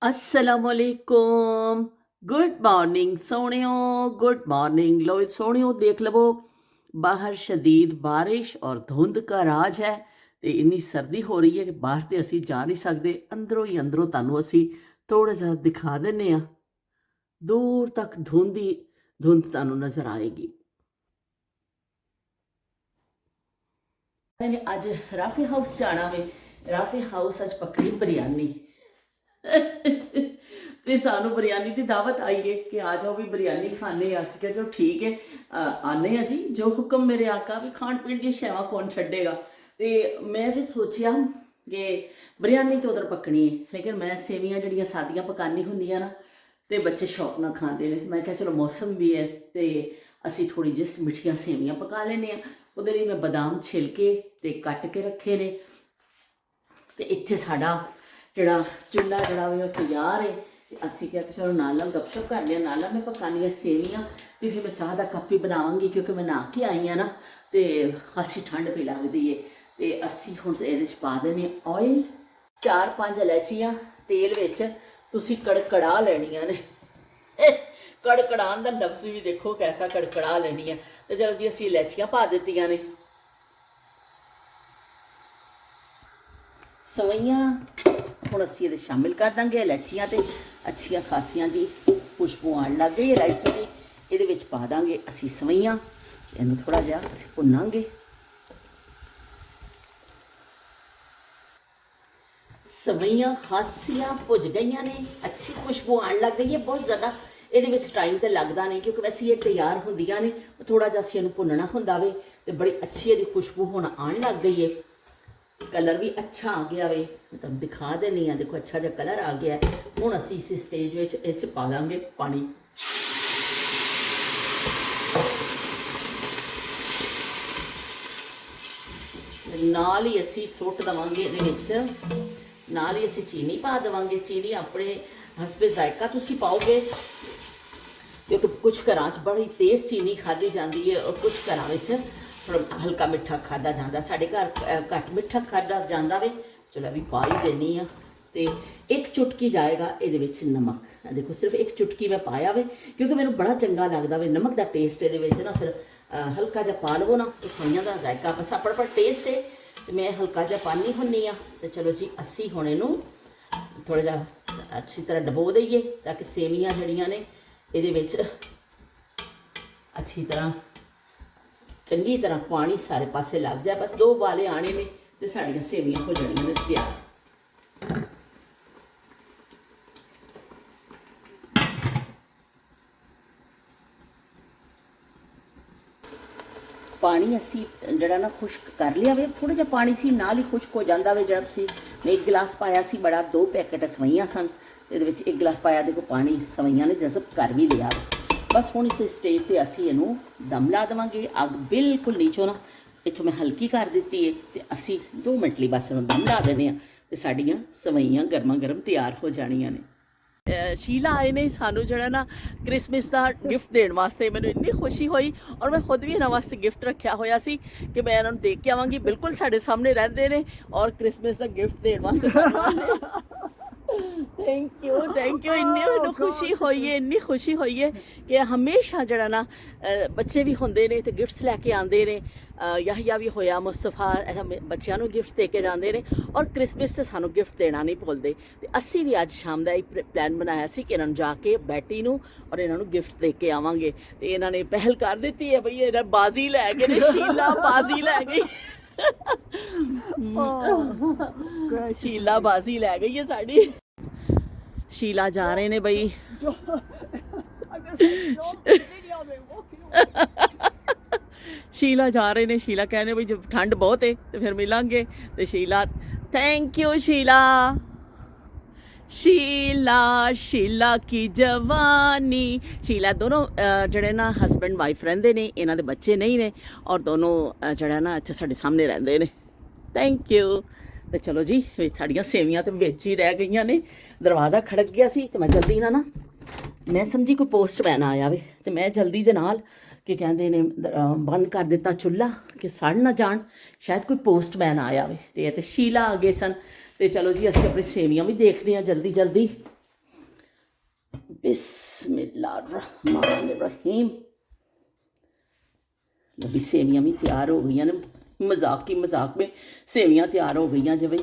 असलामुअलैकुम। Good morning सोहणियो, good morning. लो सोहणियो देख लवो, बाहर शदीद बारिश और धुंध का राज है। ਤੇ ਇੰਨੀ ਸਰਦੀ ਹੋ ਰਹੀ ਹੈ ਕਿ ਬਾਹਰ ਤੇ ਅਸੀਂ ਜਾ ਨਹੀਂ ਸਕਦੇ। ਅੰਦਰੋਂ ਹੀ ਅੰਦਰੋਂ ਤੁਹਾਨੂੰ ਅਸੀਂ ਥੋੜਾ ਜਿਹਾ ਦਿਖਾ ਦਿੰਨੇ ਆ। ਦੂਰ ਤੱਕ ਧੁੰਦ ਤੁਹਾਨੂੰ ਨਜ਼ਰ ਆਏਗੀ। मैंने ਅੱਜ ਰਾਫੀ ਹਾਊਸ ਜਾਣਾ ਵੇ। ਰਾਫੀ ਹਾਊਸ ਅੱਜ ਪਕੜੀ ਬਿਰਿਆਨੀ। ਤੇ ਸਾਨੂੰ ਬਿਰਿਆਨੀ ਦੀ ਦਾਵਤ ਆਈ ਹੈ ਕਿ ਆ ਜਾਓ ਵੀ ਬਿਰਿਆਨੀ ਖਾਣੇ ਆ। ਅਸੀਂ ਕਿਹਾ ਚਲੋ ਠੀਕ ਹੈ, ਆਨੇ ਆ ਜੀ। ਜੋ ਹੁਕਮ ਮੇਰੇ ਆਕਾ ਵੀ ਖਾਣ ਪੀਣ ਦੀਆਂ ਸ਼ੈਵਾਂ ਕੌਣ ਛੱਡੇਗਾ। ਤੇ ਮੈਂ ਫਿਰ ਸੋਚਿਆ ਕਿ ਬਿਰਿਆਨੀ ਤਾਂ ਉਧਰ ਪੱਕਣੀ ਹੈ, ਲੇਕਿਨ ਮੈਂ ਸੇਵੀਆਂ ਜਿਹੜੀਆਂ ਸਾਦੀਆਂ ਪਕਾਨੀ ਹੁੰਦੀਆਂ ਨਾ ਤੇ ਬੱਚੇ ਸ਼ੌਕ ਨਾਲ ਖਾਂਦੇ ਨੇ। ਮੈਂ ਕਿਹਾ ਚਲੋ ਮੌਸਮ ਵੀ ਹੈ ਤੇ ਅਸੀਂ ਥੋੜੀ ਜਿਹੀ ਮਿੱਠੀਆਂ ਸੇਵੀਆਂ ਪਕਾ ਲੈਂਦੇ ਆ। ਉਹਦੇ ਲਈ ਮੈਂ ਬਦਾਮ ਛਿਲ ਕੇ ਤੇ ਕੱਟ ਕੇ ਰੱਖੇ ਨੇ। ਤੇ ਇੱਥੇ ਸਾਡਾ ਜਿਹੜਾ ਚੁੱਲ੍ਹਾ ਜਿਹੜਾ ਵੀ ਉਹ ਤਿਆਰ ਹੈ। ਤੇ ਅਸੀਂ ਕਿਹਾ ਕਿ ਚਲੋ ਨਾਲ ਗੱਪਸ਼ਪ ਕਰ ਲਿਆ, ਨਾਲ ਮੈਂ ਪਕਾਉਣੀਆਂ ਸੇਵੀਆਂ। ਤੇ ਫਿਰ ਮੈਂ ਚਾਹ ਦਾ ਕੱਪ ਹੀ ਬਣਾਵਾਂਗੀ ਕਿਉਂਕਿ ਮੈਂ ਨਹਾ ਕੇ ਆਈ ਹਾਂ ਨਾ ਤੇ ਖਾਸੀ ਠੰਡ ਵੀ ਲੱਗਦੀ ਹੈ। ਤੇ ਅਸੀਂ ਹੁਣ ਇਹਦੇ 'ਚ ਪਾ ਦੇਣੇ ਆਇਲ, 4-5 ਇਲਾਇਚੀਆਂ ਤੇਲ ਵਿੱਚ ਤੁਸੀਂ ਕੜਕੜਾ ਲੈਣੀਆਂ ਨੇ। ਕੜਕੜਾਉਣ ਦਾ ਲਫ਼ਜ਼ ਵੀ ਦੇਖੋ ਕੈਸਾ ਕੜਕੜਾ ਲੈਣੀ ਆ। ਤੇ ਚਲੋ ਜੀ ਅਸੀਂ ਇਲਾਇਚੀਆਂ ਪਾ ਦਿੱਤੀਆਂ ਨੇ। ਸਵਈਆਂ ਹੁਣ ਅਸੀਂ ਇਹਦੇ ਸ਼ਾਮਿਲ ਕਰ ਦਾਂਗੇ। ਇਲਾਇਚੀਆਂ ਤੇ ਅੱਛੀਆਂ ਖਾਸੀਆਂ ਜੀ ਖੁਸ਼ਬੂ ਆਉਣ ਲੱਗ ਗਈ ਇਲਾਇਚੀ ਦੀ। ਇਹਦੇ ਵਿੱਚ ਪਾ ਦਾਂਗੇ ਅਸੀਂ ਸਵਈਆਂ। ਇਹਨੂੰ ਥੋੜਾ ਜਿਹਾ ਅਸੀਂ ਭੁੰਨਾਂਗੇ। ਸਵਈਆਂ ਖਾਸੀਆਂ ਭੁੱਜ ਗਈਆਂ ਨੇ, ਅੱਛੀ ਖੁਸ਼ਬੂ ਆਉਣ ਲੱਗ ਗਈ ਹੈ। ਬਹੁਤ ਜ਼ਿਆਦਾ ਇਹਦੇ ਵਿੱਚ ਟਾਈਮ ਤਾਂ ਲੱਗਦਾ ਨਹੀਂ ਕਿਉਂਕਿ ਵੈਸੇ ਇਹ ਤਿਆਰ ਹੁੰਦੀਆਂ ਨੇ। ਥੋੜਾ ਜਿਹਾ ਅਸੀਂ ਇਹਨੂੰ ਭੁੰਨਣਾ ਹੁੰਦਾ ਵੇ ਤੇ ਬੜੀ ਅੱਛੀ ਇਹਦੀ ਖੁਸ਼ਬੂ ਹੁਣ ਆਉਣ ਲੱਗ ਗਈ ਹੈ। कलर भी अच्छा आ गया वे, मैं तुम दिखा देनी हाँ। देखो अच्छा जहा कलर आ गया है। हुण असी इस स्टेज में पा देंगे पानी। नाल ही असी सुट देवांगे इहदे विच, नाल ही असी चीनी पा देवांगे। चीनी अपने हसबे जायका तुसी पाओगे क्योंकि कुछ घरां च बड़ी तेज़ चीनी खाधी जाती है और कुछ घरां विच थोड़ा हल्का मिठा खादा जाता। साढ़े घर घट मिठा खादा जाता वे। चलो भी पा ही देनी हाँ। तो एक चुटकी जाएगा ये नमक। देखो सिर्फ एक चुटकी मैं पाया वे क्योंकि मैंने बड़ा चंगा लगता वे नमक का टेस्ट ये ना। फिर हल्का जहा पा लवो ना तो सवइयां का जायका बस अपना अपना टेस्ट है। तो मैं हल्का जहा पानी हुन्नी हाँ। तो चलो जी असी हुण इहनूं थोड़ा जहा अच्छी तरह डबो दईए ताकि सेवियां जड़ियां ने ये अच्छी तरह चंगी तरह पानी सारे पासे लग जाए। बस 2 उबाले आने ने तो साड़ियाँ सेवियां हो जानियां ने तैयार। पानी असी जड़ा ना खुश्क कर लिया वे। थोड़ा जिहा पानी सी नाल ही खुश्क हो जाता वे। जड़ा तुसी मैं 1 गिलास पाया सी बड़ा, 2 पैकेट सवइयां सन। ये 1 गिलास पाया देखो पानी सवइयां ने जज़ब कर भी लिया। बस हुण इस स्टेज पर असी इहनूं दम ला देवांगे। अग बिल्कुल नीचों ना इत्थों मैं हल्की कर दी है। तो असी 2 मिनट लई बस इहनूं दम ला देने आ ते साड़ियां सवइयां गर्मा गर्म तैयार हो जानियां ने। शीला आए ने सानू जड़ा ना क्रिसमस का गिफ्ट देने वास्ते। मैंने इन्नी खुशी हुई और मैं खुद भी इन्होंने वास्ते गिफ्ट रखा होया सी कि मैं इन्होंने देख के आवांगी। बिल्कुल साढ़े सामने रहते हैं और क्रिसमस का गिफ्ट देने वास्ते। थैंक यू इन्नी मैनू खुशी हुई है, इन्नी खुशी हुई है कि हमेशा जड़ा ना बच्चे भी होंदे ने ते गिफ्ट्स लैके आंदे ने। याहिया भी होया, मुस्तफा ऐसा बच्चों को गिफ्ट दे के जाते हैं और क्रिसमस से सानू गिफ्ट देना नहीं भूलते। तो असी भी अज शाम का एक प्लान बनाया सी कि इन्होंने जाके बैटी नू और इन्होंने गिफ्ट दे के आवांगे। तो इन्होंने पहल कर दी है बई इन्हें बाजी लै गए। शीला बाजी लै गई। शीला बाजी लै गई है साड़ी। शीला जा रहे ने बई। शीला जा रहे ने। शीला कहने बई जब ठंड बहुत है तो फिर मिलांगे। तो शीला थैंक यू शीला। शीला शीला की जवानी। शीला दोनों जड़े ना हसबैंड वाइफ रहंदे ने, इन्हां दे बच्चे नहीं ने और दोनों जड़ा ना इत्थे साडे सामने रहंदे ने। Thank you. तो चलो जी साड़ियाँ सेवियां तो बिच ही रह गई ने। दरवाज़ा खड़क गया सी तो मैं जल्दी ना मैं समझी कोई पोस्टमैन आया वे तो मैं जल्दी दे नाल कि कहंदे ने बंद कर दिता चुल्हा कि सड़ ना जान। शायद कोई पोस्टमैन आया वे तो शीला आ गए सन। तो चलो जी असीं अपनी सेवियां भी देखने जल्दी जल्दी। बिस्मिल्लाहिर्रहमानिर्रहीम। अभी सेवियाँ भी तैयार हो गई ने, मजाक की मजाक में सेवियाँ तैयार हो गई जी बई।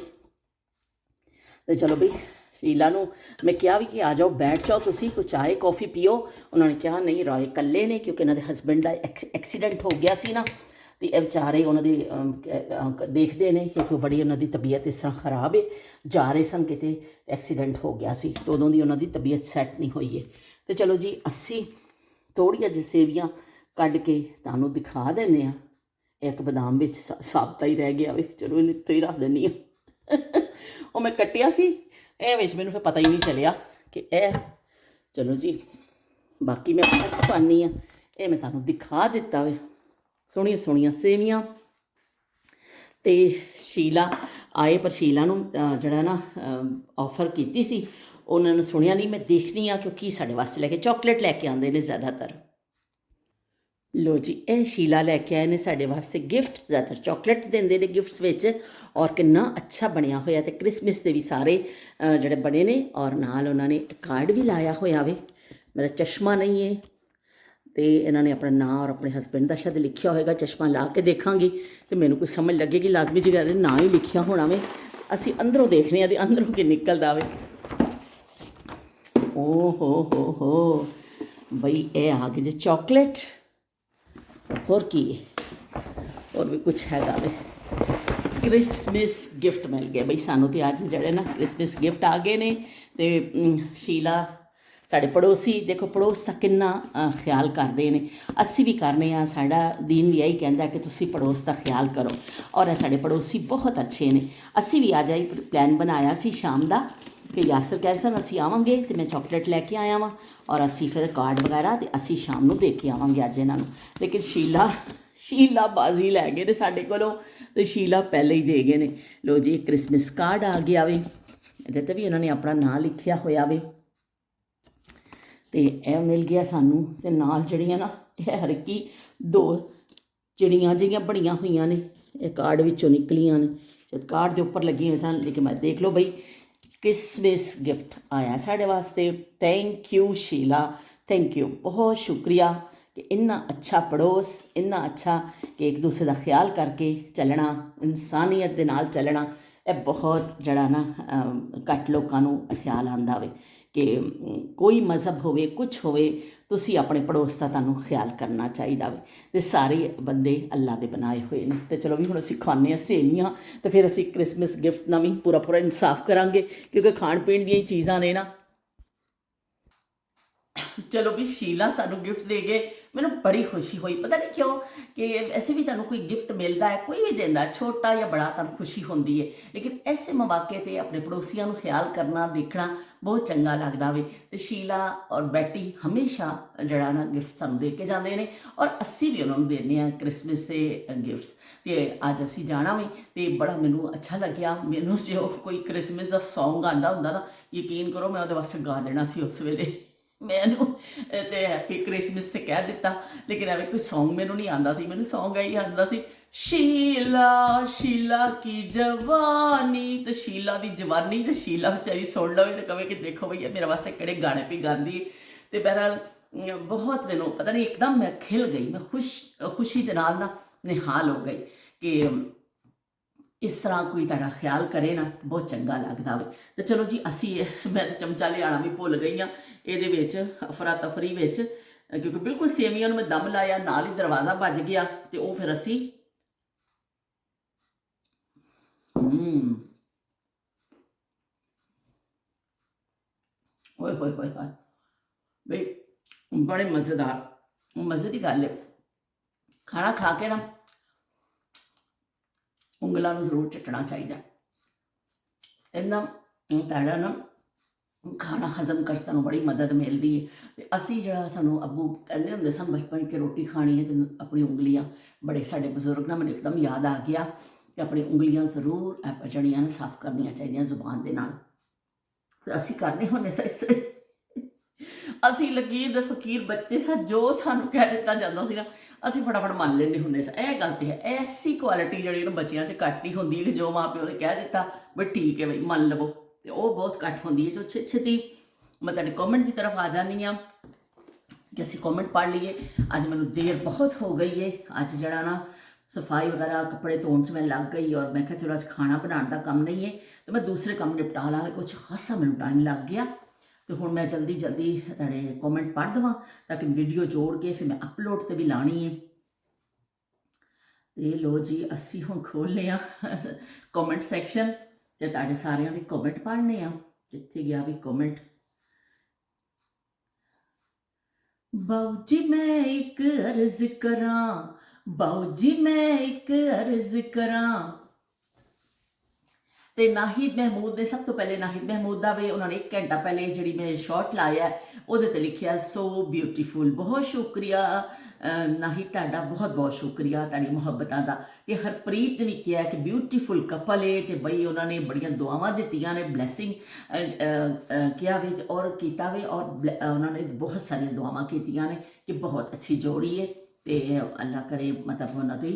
तो चलो बई शीला नूं मैं कहा भी कि आ जाओ बैठ जाओ तुसी कोई चाय कॉफ़ी पियो। उन्होंने कहा नहीं रॉय कल्ले ने क्योंकि इन्होंने हसबैंड का एक्सीडेंट हो गया सी ना, तो ये बेचारे उन्होंने देखते हैं क्योंकि बड़ी उन्होंने तबीयत इस तरह खराब है, जा रहे सन किते एक्सीडेंट हो गया सी तो उदों की उन्होंने तबीयत सैट नहीं हुई है। तो चलो जी असी थोड़िया जी सेवियाँ कढ़ के तुहानूं दिखा देने आ। एक बदाम विच साबता ही रह गया वे, चलो इन्हें तो ही रख देनी आ। वो मैं कट्टिया सी विच मैनूं फिर पता ही नहीं चलिया कि चलो जी बाकी मैं अच पानी हाँ, ये मैं तुहानूं दिखा दिता वे सोहणियां सोहणियां सेवियां। तो शीला आए पर शीला नूं जिहड़ा ना ऑफर कीती सी उन्होंने सुनिया नहीं, मैं देखनी हाँ क्योंकि साढ़े वास्ते लैके चॉकलेट लैके आते हैं ज़्यादातर। लो जी ये शीला लैके आए ने साढ़े वास्ते गिफ्ट, ज़्यादातर चॉकलेट देंदे ने गिफ्ट्स विच, और कितना अच्छा बनया होया ते क्रिसमस के भी सारे जड़े बने ने, और नाल उन्होंने कार्ड भी लाया होया वे। मेरा चश्मा नहीं है तो इन्होंने अपना नाम और अपने हसबैंड का शायद लिखा होएगा, चश्मा ला के देखा तो मैनू कुछ समझ लगेगी लाजमी जी गल ना ही लिखिया होना वे। असी अंदरों देखने तो अंदरों की निकलता वे। ओ हो बई ये आ गई जी चॉकलेट, होर की और भी कुछ हैगा वे। क्रिसमस गिफ्ट मिल गया बई सानू तो अज जड़े ना क्रिसमस गिफ्ट आ गए ने। तो शीला साढ़े पड़ोसी देखो पड़ोस का कितना ख्याल करते हैं, असी भी करने हाँ, साड़ा दीन भी यही कहता है कि तुसी पड़ोस का ख्याल करो, और साढ़े पड़ोसी बहुत अच्छे ने। असी भी आज प्लान बनाया सी शाम का कि यासर कह रहे सन असी आवांगे तो मैं चॉकलेट लैके आया वहाँ और असी फिर कार्ड वगैरह तो असी शाम को दे के आवांगे अज इन्हों। लेकिन शीला बाजी लै गए ने साढ़े कोलों, तो शीला पहले ही दे गए ने। लो जी क्रिसमस कार्ड आ गया वे, ये भी इन्होंने अपना नाम लिखिया होया वे। तो यह मिल गया सानू, तो नाल जड़ियाँ ना हर की दो चिड़ियाँ जिहियां बनिया हुई ने, यह कार्ड विचों निकलियां ने, शायद कार्ड के उपर लगी हुई सन। लेकिन मैं देख लो बई क्रिसमस गिफ्ट आया साढ़े वास्ते। Thank you Sheela, thank you, बहुत शुक्रिया कि इन्ना अच्छा पड़ोस, इन्ना अच्छा कि एक दूसरे का ख्याल करके चलना, इंसानियत के नाल चलना, यह बहुत जड़ा ना घट लोगों को ख्याल आंदा वे कि कोई मजहब होवे कुछ होवे, तुसी अपने पड़ोस का तुहानूं ख्याल करना चाहिए वे। तो सारे बंदे अल्लाह के बनाए हुए हैं। तो चलो भी हुण असीं खाने सेवियां, तो फिर असीं क्रिसमस गिफ्ट ना भी पूरा पूरा इंसाफ करांगे क्योंकि खाण पीण दी चीज़ां ने ना। चलो भी शीला सानू गिफ्ट दे गए, मैंने बड़ी खुशी हुई, पता नहीं क्यों कि ऐसे भी तुहानू कोई गिफ्ट मिलता है, कोई भी देंदा छोटा या बड़ा तुहानू खुशी होंदी है, लेकिन ऐसे मौके पर अपने पड़ोसियों को ख्याल करना देखना बहुत चंगा लगता वे। तो शीला और बैटी हमेशा जड़ा ना गिफ्ट सानू दे के जाते हैं और असी भी उन्होंने देने क्रिसमस के गिफ्ट्स। तो अज असी जाना भी तो बड़ा मैनू अच्छा लग्या। मैनू जो कोई क्रिसमस का सॉन्ग आता होंदा ना, यकीन करो मैं वो वास्ते गा देना सी उस वेले, मैनू तो हैप्पी क्रिसमस से कह दिता, लेकिन एवं कोई सॉन्ग मैनू नहीं आता सी। मैनू सॉन्ग यही आता सी शीला शीला की जवानी, तो शीला की जवानी तो शीला बेचारी सुन लो तो कहे कि देखो भैया मेरे वास्ते किहड़े गाने भी गाती। तो बहरहाल बहुत मैनू पता नहीं एकदम मैं खिल गई, मैं खुशी के नाल ना निहाल हो गई कि इस तरह कोई तुहाडा ख्याल करे ना बहुत चंगा लगता वे। तो चलो जी असी मैं चमचा लियाना भी भुल गई हाँ ये अफरा तफरी विच, क्योंकि बिल्कुल सेवियां मैं दम लाया नाल ही दरवाज़ा बज गया। तो वह फिर असी होए होए होए होए बई बड़े मज़ेदार, मज़े की गल है खाना खा के ना ਉਂਗਲਾਂ ਨੂੰ ਜ਼ਰੂਰ ਚੱਟਣਾ ਚਾਹੀਦਾ, ਇਹਦਾ ਤੁਹਾਡਾ ਨਾ ਖਾਣਾ ਹਜ਼ਮ ਕਰਨ ਨੂੰ ਬੜੀ ਮਦਦ ਮਿਲਦੀ ਹੈ। ਤੇ ਅਸੀਂ ਜਿਹੜਾ ਸਾਨੂੰ ਅੱਬੂ ਕਹਿੰਦੇ ਹੁੰਦੇ ਸਨ ਬਚਪਨ ਕਿ ਰੋਟੀ ਖਾਣੀ ਹੈ ਤੇ ਆਪਣੀ ਉਂਗਲੀਆਂ, ਬੜੇ ਸਾਡੇ ਬਜ਼ੁਰਗ ਨਾਲ ਮੈਨੂੰ ਇੱਕਦਮ ਯਾਦ ਆ ਗਿਆ ਕਿ ਆਪਣੀ ਉਂਗਲੀਆਂ ਜ਼ਰੂਰ ਜਿਹੜੀਆਂ ਨੇ ਸਾਫ਼ ਕਰਨੀਆਂ ਚਾਹੀਦੀਆਂ ਜ਼ੁਬਾਨ ਦੇ ਨਾਲ। ਤੇ ਅਸੀਂ ਕਰਨੇ ਹੁੰਦੇ ਸਾਂ ਇਸ ਤਰ੍ਹਾਂ, ਅਸੀਂ ਲਕੀਰ ਦੇ ਫਕੀਰ ਬੱਚੇ ਸਾਂ, ਜੋ ਸਾਨੂੰ ਕਹਿ ਦਿੱਤਾ ਜਾਂਦਾ ਸੀ ਨਾ ਅਸੀਂ फटाफट मान लेंदे ਹੁੰਦੇ ਸਾਂ। ਇਹ ਗੱਲ ਤੇ ਹੈ, ਐਸੀ ਕੁਆਲਿਟੀ ਜਿਹੜੀ ਨਾ ਬੱਚਿਆਂ 'ਚ ਘੱਟ ਹੀ ਹੁੰਦੀ ਹੈ ਕਿ ਜੋ ਮਾਂ ਪਿਓ ਨੇ ਕਹਿ ਦਿੱਤਾ ਵੀ ਠੀਕ ਹੈ ਬਈ ਮੰਨ ਲਵੋ, ਤੇ ਉਹ ਬਹੁਤ ਘੱਟ ਹੁੰਦੀ ਹੈ। ਜੋ ਛੇਤੀ मैं तुहाडे कॉमेंट की तरफ आ जानी हाँ कि असीं कॉमेंट पढ़ लीए। अज मैनूं देर बहुत हो गई है, अज जड़ा ना सफाई वगैरह कपड़े धोने च मैं लग गई और मैं कहा चलो अज खाना बनाने का काम नहीं है तो मैं दूसरे काम निपटा ला, कुछ खासा मैनूं टाइम लग गया। तो हुण मैं जल्दी जल्दी तुहाडे कॉमेंट पढ़ देवां ताकि वीडियो जोड़ के फिर मैं अपलोड तो भी लानी है। तो लो जी असी हुण खोलने आ कॉमेंट सैक्शन ते तुहाडे सारिਆਂ ਦੇ कॉमेंट पढ़ने आ। जिथे गया भी कॉमेंट, बाऊ जी मैं एक अर्ज करा, बाऊ जी मैं एक अर्ज करा। तो नाहिद महमूद ने सब तो पहले नाहिद महमूद का भी उन्होंने 1 घंटा पहले जी मैं शॉर्ट लाया वो लिखा सो ब्यूटीफुल। बहुत शुक्रिया नाहिद तुहाडा, बहुत बहुत शुक्रिया तुहाडी मुहब्बतां दा। ते हरप्रीत ने भी कहा कि ब्यूटीफुल कपल है तो बई उन्होंने बड़िया दुआवां दित्तियां ने, ब्लैसिंग किया भी और किया भी और उन्होंने बहुत सारी दुआवां कीतियां ने कि बहुत अच्छी जोड़ी है। तो अल्लाह करे मतलब उन्होंने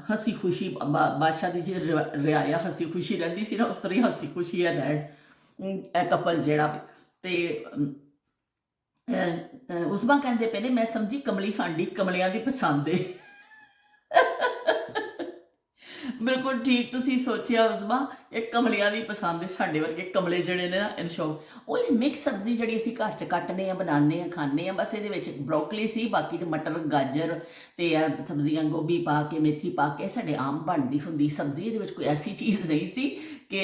हसी खुशी बादशाह की जी रियाया हसी खुशी रही सी ना उस तरह हसी खुशी है रैन कपल जोड़ा भी। तो उस्मा कहते पे ने मैं समझी कमली हांडी कमलियां की पसंद है। बिल्कुल ठीक तुसी सोचिया उस्मा, ये कमलियां की पसंद है। साडे वर्गे कमले जड़े ने ना इन शौक वो मिक्स सब्जी जी असीं घर च कट्टने बनाने खाने बस ये ब्रोकली सी, बाकी तो मटर गाजर तो सब्जियां गोभी पा के मेथी पा के साडे आम बनती हुंदी सब्जी। ये कोई ऐसी चीज़ नहीं सी कि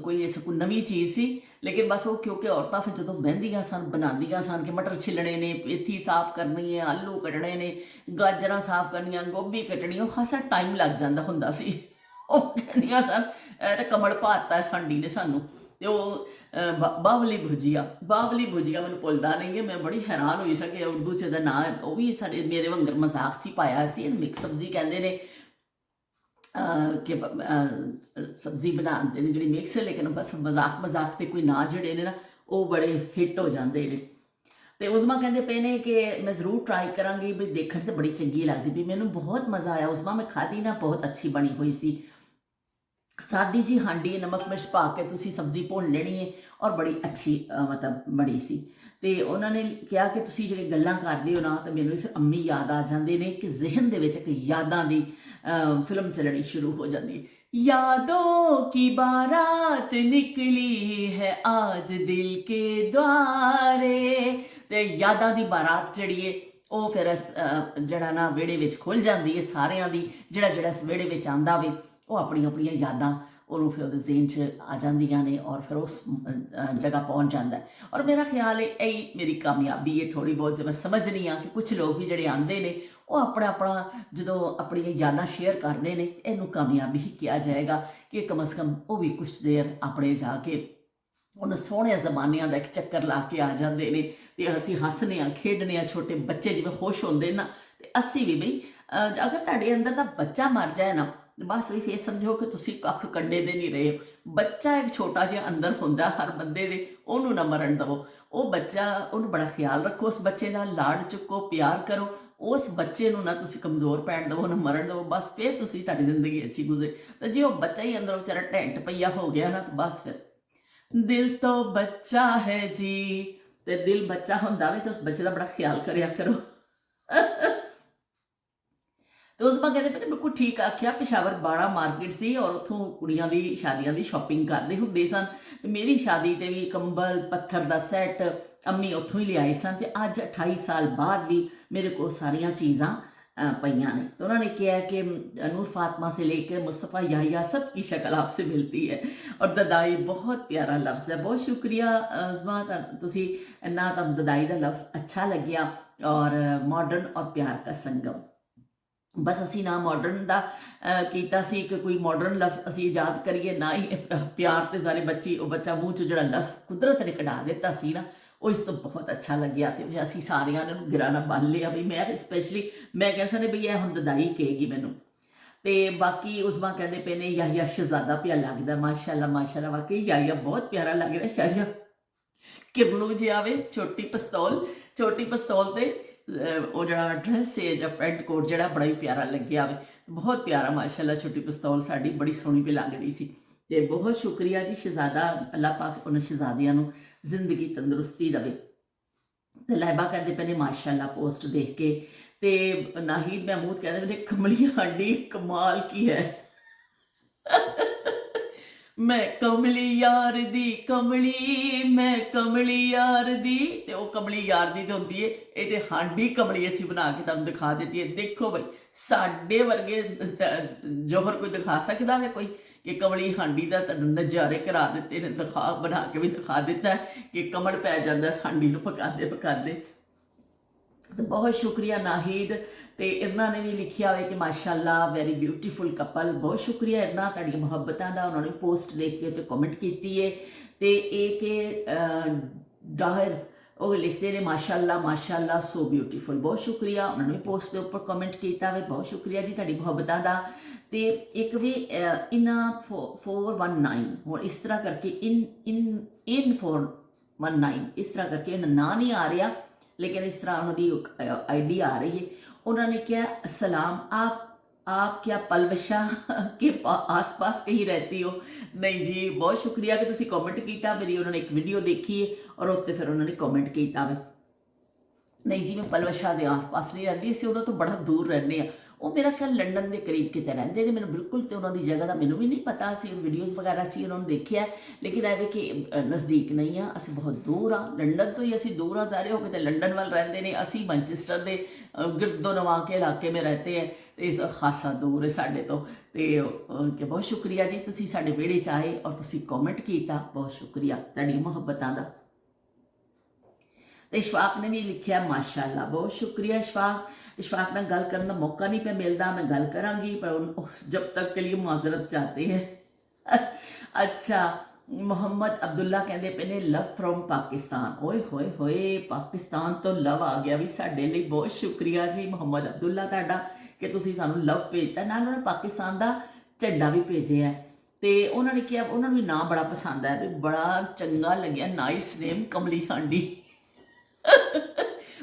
कोई इस कोई नवीं चीज़ सी, लेकिन बस वो क्योंकि औरतां फिर जो बहंदियां सन बनांदियां सन कि मटर छिलने ने, मेथी साफ करनी है, आलू कटने ने, गाजरां साफ करनियां, गोभी कटनी, वो खासा टाइम लग जाता हुंदा सी। ਉਹ ਕਹਿੰਦੀਆਂ ਸਨ ਇਹ ਤਾਂ ਕਮਲ ਭਾਤਾ ਸਾਡੀ ਨੇ ਸਾਨੂੰ। ਤੇ ਉਹ ਬਾਵਲੀ ਭੁਜੀਆ ਮੈਨੂੰ ਭੁੱਲਦਾ ਨਹੀਂ ਹੈ। ਮੈਂ ਬੜੀ ਹੈਰਾਨ ਹੋਈ ਸੀ ਕਿ ਉਰਦੂ 'ਚ ਦਾ ਨਾਂ ਉਹ ਵੀ ਸਾਡੇ ਮੇਰੇ ਵਾਂਗਰ ਮਜ਼ਾਕ 'ਚ ਹੀ ਪਾਇਆ ਸੀ। ਮਿਕਸ ਸਬਜ਼ੀ ਕਹਿੰਦੇ ਨੇ ਕਿ ਸਬਜ਼ੀ ਬਣਾਉਂਦੇ ਨੇ ਜਿਹੜੀ ਮਿਕਸ, ਲੇਕਿਨ ਬਸ ਮਜ਼ਾਕ ਤੇ ਕੋਈ ਨਾਂ ਜਿਹੜੇ ਨੇ ਨਾ ਉਹ ਬੜੇ ਹਿੱਟ ਹੋ ਜਾਂਦੇ ਨੇ। तो उस्मा कहते पे ने कि मैं ज़रूर ट्राई करांगी भी, देखने से बड़ी चंगी लगती भी, मैनू बहुत मज़ा आया। उस्मा मैं खाधी ना बहुत अच्छी बनी हुई सी, सादी जी हांडी नमक मिर्च पा के तुसी सब्जी भुन लेनी है और बड़ी अच्छी मतलब बनी सी। तो उन्होंने कहा कि तुसी जिहड़ी गल्लां करदे हो ना तो मैनू फिर अम्मी याद आ जाते हैं कि जहन दे विच एक यादां दी फिल्म चलनी शुरू हो जाती है। यादों की बारात निकली है आज दिल के द्वारे। तो यादां दी बारात जिहड़ी है वो फिर जड़ा ना वेड़े विच खुल जाती है सारियां दी। जिहड़ा जिहड़ा इस वेड़े विच आंदा वे वो अपनी अपनी यादां और फिर वो जेहन च आ जांदियां ने और फिर उस जगह पहुँच जाता है। और मेरा ख्याल है यही मेरी कामयाबी है थोड़ी बहुत, जो मैं समझनी हाँ कि कुछ लोग भी जिहड़े आंदे ने वो अपना अपना जो अपनी यादां शेयर करते हैं, इनू कामयाबी ही कहा जाएगा कि कम अज़ कम वो भी कुछ देर अपने जाके उन सोहने जमानिया का एक चक्कर ला के आ जाते हैं। तो असी हसने खेडने, छोटे बच्चे जिवें खुश होंदे ना, तो असी भी बई अगर तुहाडे अंदर दा बच्चा मर जाए ना बस भी फिर समझो कि तुसी कख कंडे दे नहीं रहे हो। बच्चा एक छोटा जिहा अंदर हुंदा हर बंदे दे, उहनूं ना मरन दवो। वो बच्चा उहनूं बड़ा ख्याल रखो, उस बच्चे का लाड़ चुको, प्यार करो, उस बच्चे नूं ना तुसी कमज़ोर पैण दवो ना मरन दवो। बस फिर तुसी तुहाडी जिंदगी अच्छी गुजरे। तो जे वो बच्चा ही अंदर बेचारा ढिंड पईया हो गया ना तो बस फिर दिल तो बच्चा है जी, तो दिल बच्चा हुंदा वे तो उस बच्चे का बड़ा ख्याल करया करो। तो उस कहते पे बिल्कुल ठीक आख्या, पेशावर बाड़ा मार्केट सी और उतों कुड़ियां दी शादियां दी शॉपिंग करते होंदे सन। तो मेरी शादी ते भी कंबल पत्थर का सैट अम्मी उतों ही लियाए सन। तो अज 28 साल बाद भी मेरे को सारिया चीज़ां पईयां ने। तो उन्होंने कहा कि नूर फातिमा से लेकर मुस्तफ़ा याहिया सबकी शक्ल आपसे मिलती है। और ददाई बहुत प्यारा लफ्ज़ है, बहुत शुक्रिया उस्मा, तुसी इन्ना तुहानूं ददाई का लफ्ज़ अच्छा लग्या। और मॉडर्न और प्यार का संगम, बस असी ना मॉडर्न का किया सी कि कोई मॉडर्न लफ्ज़ असी ईजाद करिए, ना ही प्यार ते सारे बच्चा मूँह च जिहड़ा लफ्ज़ कुदरत ने कढ़ा दिता सी ना वो इस तो बहुत अच्छा लग्या। तो फिर असी सारिया ने गिराना बन लिया भी मैं स्पैशली मैं कह सकते भी यह हम ददाई कहेगी मैनू। तो बाकी उस्मा कहते पे ने याहिया शहजादा पिया लगता, माशाअल्लाह माशाअल्लाह, वाकई याहिया बहुत प्यारा लग रहा। याहिया किरलू जी आवे, छोटी पिस्तौल ते वो जड़ा ड्रैस है जो पेंट कोट जड़ा बड़ा ही प्यारा लगे आवे, बहुत प्यारा माशाअल्लाह। छोटी पिस्तौल साड़ी बड़ी सोहनी भी लगती सी। ਤੇ ਬਹੁਤ ਸ਼ੁਕਰੀਆ ਜੀ ਸ਼ਹਿਜ਼ਾਦਾ, ਅੱਲਾਹ ਪਾਕ ਉਹਨਾਂ ਸ਼ਹਿਜ਼ਾਦੀਆਂ ਨੂੰ ਜ਼ਿੰਦਗੀ ਤੰਦਰੁਸਤੀ ਦੇਵੇ। ਤੇ ਲਹਿਬਾ ਕਹਿੰਦੇ ਪਏ ਨੇ ਮਾਸ਼ਾਅੱਲਾ ਪੋਸਟ ਦੇਖ ਕੇ, ਤੇ ਨਾਹੀਦ ਮਹਿਮੂਦ ਕਹਿੰਦੇ ਨੇ ਕਮਲੀ ਹਾਂਡੀ ਕਮਾਲ ਕੀ ਹੈ। ਮੈਂ ਕਮਲੀ ਯਾਰ ਦੀ ਕਮਲੀ, ਮੈਂ ਕਮਲੀ ਯਾਰ ਦੀ, ਤੇ ਉਹ ਕਮਲੀ ਯਾਰ ਦੀ ਤੇ ਹੁੰਦੀ ਏ, ਇਹ ਤੇ ਹਾਂਡੀ ਕਮਲੀ ਅਸੀਂ ਬਣਾ ਕੇ ਤੁਹਾਨੂੰ ਦਿਖਾ ਦਿੱਤੀ ਹੈ। ਦੇਖੋ ਬਈ ਸਾਡੇ ਵਰਗੇ ਜੋਹਰ ਕੋਈ ਦਿਖਾ ਸਕਦਾ ਵੇ ਕੋਈ, ਕਿ ਕਮਲੀ ਹਾਂਡੀ ਦਾ ਤੁਹਾਨੂੰ ਨਜ਼ਾਰੇ ਕਰਾ ਦਿੱਤੇ ਨੇ, ਬਣਾ ਕੇ ਵੀ ਦਿਖਾ ਦਿੱਤਾ ਕਿ ਕਮਲ ਪੈ ਜਾਂਦਾ ਹਾਂਡੀ ਨੂੰ ਪਕਾਉਂਦੇ ਪਕਾਉਂਦੇ। ਤੇ ਬਹੁਤ ਸ਼ੁਕਰੀਆ ਨਾਹੀਦ, ਤੇ ਇਹਨਾਂ ਨੇ ਵੀ ਲਿਖਿਆ ਹੋਵੇ ਕਿ ਮਾਸ਼ਾਅੱਲਾ ਵੈਰੀ ਬਿਊਟੀਫੁਲ ਕਪਲ। ਬਹੁਤ ਸ਼ੁਕਰੀਆ ਇਹਨਾਂ ਤੁਹਾਡੀਆਂ ਮੁਹੱਬਤਾਂ ਦਾ, ਉਹਨਾਂ ਨੇ ਪੋਸਟ ਦੇਖ ਕੇ ਤੇ ਕਮੈਂਟ ਕੀਤੀ ਹੈ। ਤੇ ਇਹ ਕਿ ਦਾਹਿਰ ਉਹ ਲਿਖਦੇ ਨੇ ਮਾਸ਼ਾਅੱਲਾ ਮਾਸ਼ਾਅੱਲਾ ਸੋ ਬਿਊਟੀਫੁਲ। ਬਹੁਤ ਸ਼ੁਕਰੀਆ, ਉਹਨਾਂ ਨੇ ਪੋਸਟ ਦੇ ਉੱਪਰ ਕਮੈਂਟ ਕੀਤਾ ਵੇ। ਬਹੁਤ ਸ਼ੁਕਰੀਆ ਜੀ ਤੁਹਾਡੀ ਮੁਹੱਬਤਾਂ ਦਾ। ਤੇ ਇੱਕ ਵੀ ਇਨਾ 419 ਹੁਣ ਇਸ ਤਰ੍ਹਾਂ ਕਰਕੇ ਇਨ 419 ਇਸ ਤਰ੍ਹਾਂ ਕਰਕੇ ਨਾਂ ਨਹੀਂ ਆ ਰਿਹਾ, लेकिन इस तरह उन्होंने आईडी आ रही है। उन्होंने क्या सलाम, आप क्या पलवशा के आस पास कहीं रहती हो? नहीं जी, बहुत शुक्रिया कि तुसी कमेंट किया। मेरी उन्होंने एक वीडियो देखी है और उत्ते फिर उन्होंने कमेंट किया। नहीं जी, मैं पलवशा के आस पास नहीं रहती, असीं उन्होंने तो बड़ा दूर रहने। ਉਹ ਮੇਰਾ ਖਿਆਲ ਲੰਡਨ ਦੇ ਕਰੀਬ ਕਿਤੇ ਰਹਿੰਦੇ ਨੇ, ਮੈਨੂੰ ਬਿਲਕੁਲ ਤੇ ਉਹਨਾਂ ਦੀ ਜਗ੍ਹਾ ਦਾ ਮੈਨੂੰ ਵੀ ਨਹੀਂ ਪਤਾ। ਅਸੀਂ ਵੀਡੀਓਜ਼ ਵਗੈਰਾ ਸੀ ਉਹਨਾਂ ਨੂੰ ਦੇਖਿਆ, ਲੇਕਿਨ ਐਵੇਂ ਕਿ ਨਜ਼ਦੀਕ ਨਹੀਂ ਆ, ਅਸੀਂ ਬਹੁਤ ਦੂਰ ਆ। ਲੰਡਨ ਤੋਂ ਹੀ ਅਸੀਂ ਦੂਰ ਆ, ਸਾਰੇ ਹੋ ਕਿਤੇ ਲੰਡਨ ਵੱਲ ਰਹਿੰਦੇ ਨੇ, ਅਸੀਂ ਮੈਨਚੈਸਟਰ ਦੇ ਗਿਰਦੋ ਨਵਾ ਕੇ ਇਲਾਕੇ ਮੇ ਰਹਤੇ ਹੈ, ਤੇ ਇਸ ਖਾਸਾ ਦੂਰ ਹੈ ਸਾਡੇ ਤੋਂ। ਤੇ ਬਹੁਤ ਸ਼ੁਕਰੀਆ ਜੀ, ਤੁਸੀਂ ਸਾਡੇ ਵਿਹੜੇ 'ਚ ਆਏ ਔਰ ਤੁਸੀਂ ਕਮੈਂਟ ਕੀਤਾ। ਬਹੁਤ ਸ਼ੁਕਰੀਆ ਤੁਹਾਡੀ ਮੁਹੱਬਤਾਂ ਦਾ। ਤੇ ਇਸ਼ਫਾਕ ਨੇ ਵੀ ਲਿਖਿਆ ਮਾਸ਼ਾਅੱਲਾ। ਬਹੁਤ ਸ਼ੁਕਰੀਆ ਇਸ਼ਫਾਕ। इशफाक ਨਾਲ ਗੱਲ ਕਰਨ ਦਾ ਮੌਕਾ ਨਹੀਂ ਪਿਆ ਮਿਲਦਾ, मैं गल करांगी पर जब तक के लिए माजरत चाहते हैं। अच्छा, मोहम्मद अब्दुल्ला कहते पे ने लव फ्रॉम पाकिस्तान। ओए होए होए, पाकिस्तान तो लव आ गया भी साडे लिए। बहुत शुक्रिया जी मोहम्मद अब्दुल्ला तुहाडा कि तुसीं सानूं लव भेजता, नाल उन्होंने पाकिस्तान का झंडा भी भेजे है। तो उन्होंने क्या, उन्होंने भी नाम बड़ा पसंद है, भी बड़ा चंगा लग्या, नाइस नेम कमली हांडी।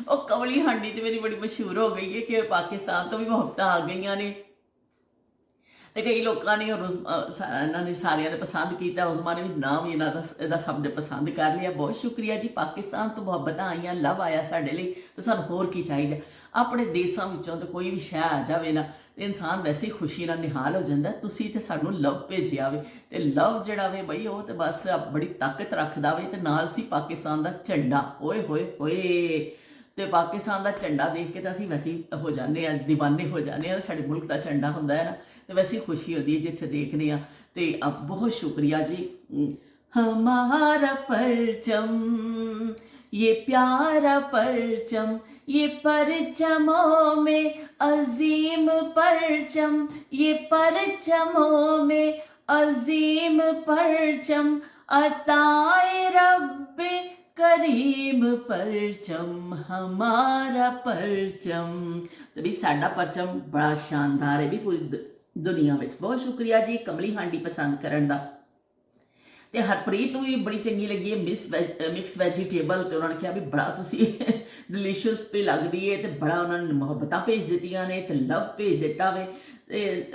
ਉਹ ਕਮਲੀ ਹਾਂਡੀ ਤੇ ਮੇਰੀ ਬੜੀ ਮਸ਼ਹੂਰ ਹੋ ਗਈ ਹੈ ਕਿ ਪਾਕਿਸਤਾਨ ਤੋਂ ਵੀ ਮੁਹੱਬਤਾਂ ਆ ਗਈਆਂ ਨੇ। ਤੇ ਕਈ ਲੋਕਾਂ ਨੇ ਇਹਨਾਂ ਨੇ ਸਾਰਿਆਂ ਨੇ ਪਸੰਦ ਕੀਤਾ, ਉਸਮਾ ਨੇ ਵੀ ਨਾਮ ਵੀ ਇਹਦਾ ਸਭ ਨੇ ਪਸੰਦ ਕਰ ਲਿਆ। ਬਹੁਤ ਸ਼ੁਕਰੀਆ ਜੀ, ਪਾਕਿਸਤਾਨ ਤੋਂ ਮੁਹੱਬਤਾਂ ਆਈਆਂ, ਲਵ ਆਇਆ ਸਾਡੇ ਲਈ, ਤੇ ਸਾਨੂੰ ਹੋਰ ਕੀ ਚਾਹੀਦਾ। ਆਪਣੇ ਦੇਸ਼ਾਂ ਵਿੱਚੋਂ ਤਾਂ ਕੋਈ ਵੀ ਸ਼ੈ ਆ ਜਾਵੇ ਨਾ, ਤੇ ਇਨਸਾਨ ਵੈਸੇ ਹੀ ਖੁਸ਼ੀ ਨਾਲ ਨਿਹਾਲ ਹੋ ਜਾਂਦਾ। ਤੁਸੀਂ ਤੇ ਸਾਨੂੰ ਲਵ ਭੇਜਿਆ ਵੇ, ਤੇ ਲਵ ਜਿਹੜਾ ਵੇ ਬਈ ਉਹ ਤੇ ਬਸ ਬੜੀ ਤਾਕਤ ਰੱਖਦਾ ਵੇ। ਤੇ ਨਾਲ ਸੀ ਪਾਕਿਸਤਾਨ ਦਾ ਝੰਡਾ। ਓਏ ਹੋਏ ਹੋਏ, ਤੇ ਪਾਕਿਸਤਾਨ ਦਾ ਝੰਡਾ ਦੇਖ ਕੇ ਤਾਂ ਅਸੀਂ ਵੈਸੇ ਹੀ ਹੋ ਜਾਂਦੇ ਹਾਂ, ਦੀਵਾਨੇ ਹੋ ਜਾਂਦੇ ਹਾਂ। ਸਾਡੇ ਮੁਲਕ ਦਾ ਝੰਡਾ ਹੁੰਦਾ ਹੈ ਨਾ, ਤੇ ਵੈਸੇ ਹੀ ਖੁਸ਼ੀ ਹੁੰਦੀ ਹੈ ਜਿੱਥੇ ਦੇਖਦੇ ਹਾਂ। ਤੇ ਬਹੁਤ ਸ਼ੁਕਰੀਆ ਜੀ। ਹਮਾਰਾ ਪਰਚਮ ये प्यारा परचम, ये परचमों में अजीम परचम, ये परचमों में अजीम परचम, अताए रब्बे करीम परचम, हमारा परचम। तो भी साडा परचम बड़ा शानदार है भी पूरी दुनिया में। बहुत शुक्रिया जी कमली हांडी पसंद करने का। तो हरप्रीत भी बड़ी चंगी लगी है मिक्स वैजीटेबल। तो उन्होंने कहा भी बड़ा तुसी डिलीशियस पे लगती है, तो बड़ा उन्होंने मुहब्बत भेज दित्तियां ने, तो लव भेज दिता वे।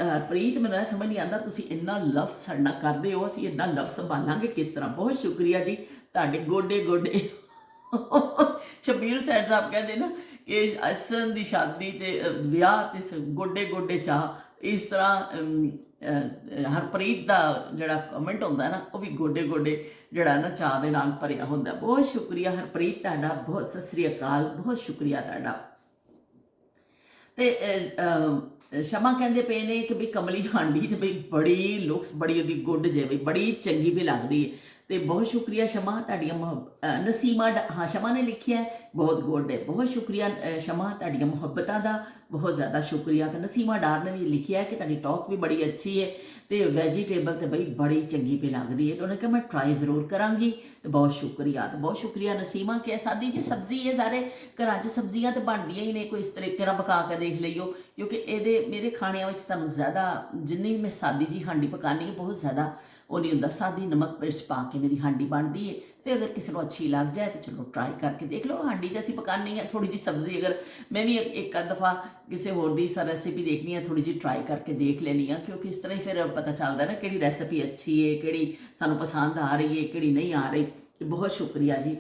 हरप्रीत मैंने यह समझ नहीं आता तुसी इन्ना लव साडे नाल करदे हो, असीं इन्ना लव संभालांगे किस तरह। बहुत शुक्रिया जी तुहाडे गोडे गोडे। शबीर सैद साहब कहते ना कि असन दी शादी ते विआह ते गोडे गोडे चाह। इस तरह हरप्रीत का जोड़ा कमेंट होंदा ना वो भी गोडे गोडे जोड़ा ना चाह दे नाल भरिया होंदा। बहुत शुक्रिया हरप्रीत तुहाडा, बहुत सत श्री अकाल, बहुत शुक्रिया तुहाडा। ते शमा कहते पे ने कि भी कमली हांडी तो बई बड़ी लुक्स बड़ी उहदी गुड जे बई बड़ी चंगी भी लगती है। तो बहुत शुक्रिया शमा तुहाडियां। नसीमा हाँ शमा ने लिखिया है बहुत गुड है। बहुत शुक्रिया शमा तुहाडियां मुहब्बतां दा, बहुत ज़्यादा शुक्रिया। तो नसीमा डार ने भी लिखिया है कि तुहाडी टॉक भी बड़ी अच्छी है, तो वैजीटेबल तो बई बड़ी चंगी पे लगती है। तो उन्होंने कहा मैं ट्राई ज़रूर करांगी। तो बहुत शुक्रिया। तो बहुत शुक्रिया नसीमा कि सादी जी सब्जी है, सारे घर च सब्जियां तो बनदियां ही ने, कोई इस तरीके नाल पका के देख लियो। क्योंकि ये मेरे खाणियां विच तुहानूं ज़्यादा जिन्नी मैं सादी जी हांडी पकानी है बहुत ज़्यादा ਉਹ ਨਹੀਂ ਹੁੰਦਾ। ਸਾਦੀ ਨਮਕ ਮਿਰਚ ਪਾ ਕੇ ਮੇਰੀ ਹਾਂਡੀ ਬਣਦੀ ਹੈ। ਤੇ ਅਗਰ ਕਿਸੇ ਨੂੰ ਅੱਛੀ ਲੱਗ ਜਾਏ ਤਾਂ ਚਲੋ ਟਰਾਈ ਕਰਕੇ ਦੇਖ ਲਓ। ਹਾਂਡੀ ਤੇ ਅਸੀਂ ਪਕਾਨੀ ਹੈ, ਥੋੜੀ ਜਿਹੀ ਸਬਜ਼ੀ ਅਗਰ ਮੈਂ ਵੀ ਇੱਕ ਅੱਧ ਦਫਾ ਕਿਸੇ ਹੋਰ ਦੀ ਰੈਸਿਪੀ ਦੇਖਣੀ ਹੈ, ਥੋੜੀ ਜਿਹੀ ਟਰਾਈ ਕਰਕੇ ਦੇਖ ਲੈਣੀ ਆ, ਕਿਉਂਕਿ ਇਸ ਤਰ੍ਹਾਂ ਹੀ ਫਿਰ ਪਤਾ ਚੱਲਦਾ ਨਾ ਕਿਹੜੀ ਰੈਸਿਪੀ ਅੱਛੀ ਹੈ, ਕਿਹੜੀ ਸਾਨੂੰ ਪਸੰਦ ਆ ਰਹੀ ਹੈ, ਕਿਹੜੀ ਨਹੀਂ ਆ ਰਹੀ। ਤੇ ਬਹੁਤ ਸ਼ੁਕਰੀਆ ਜੀ।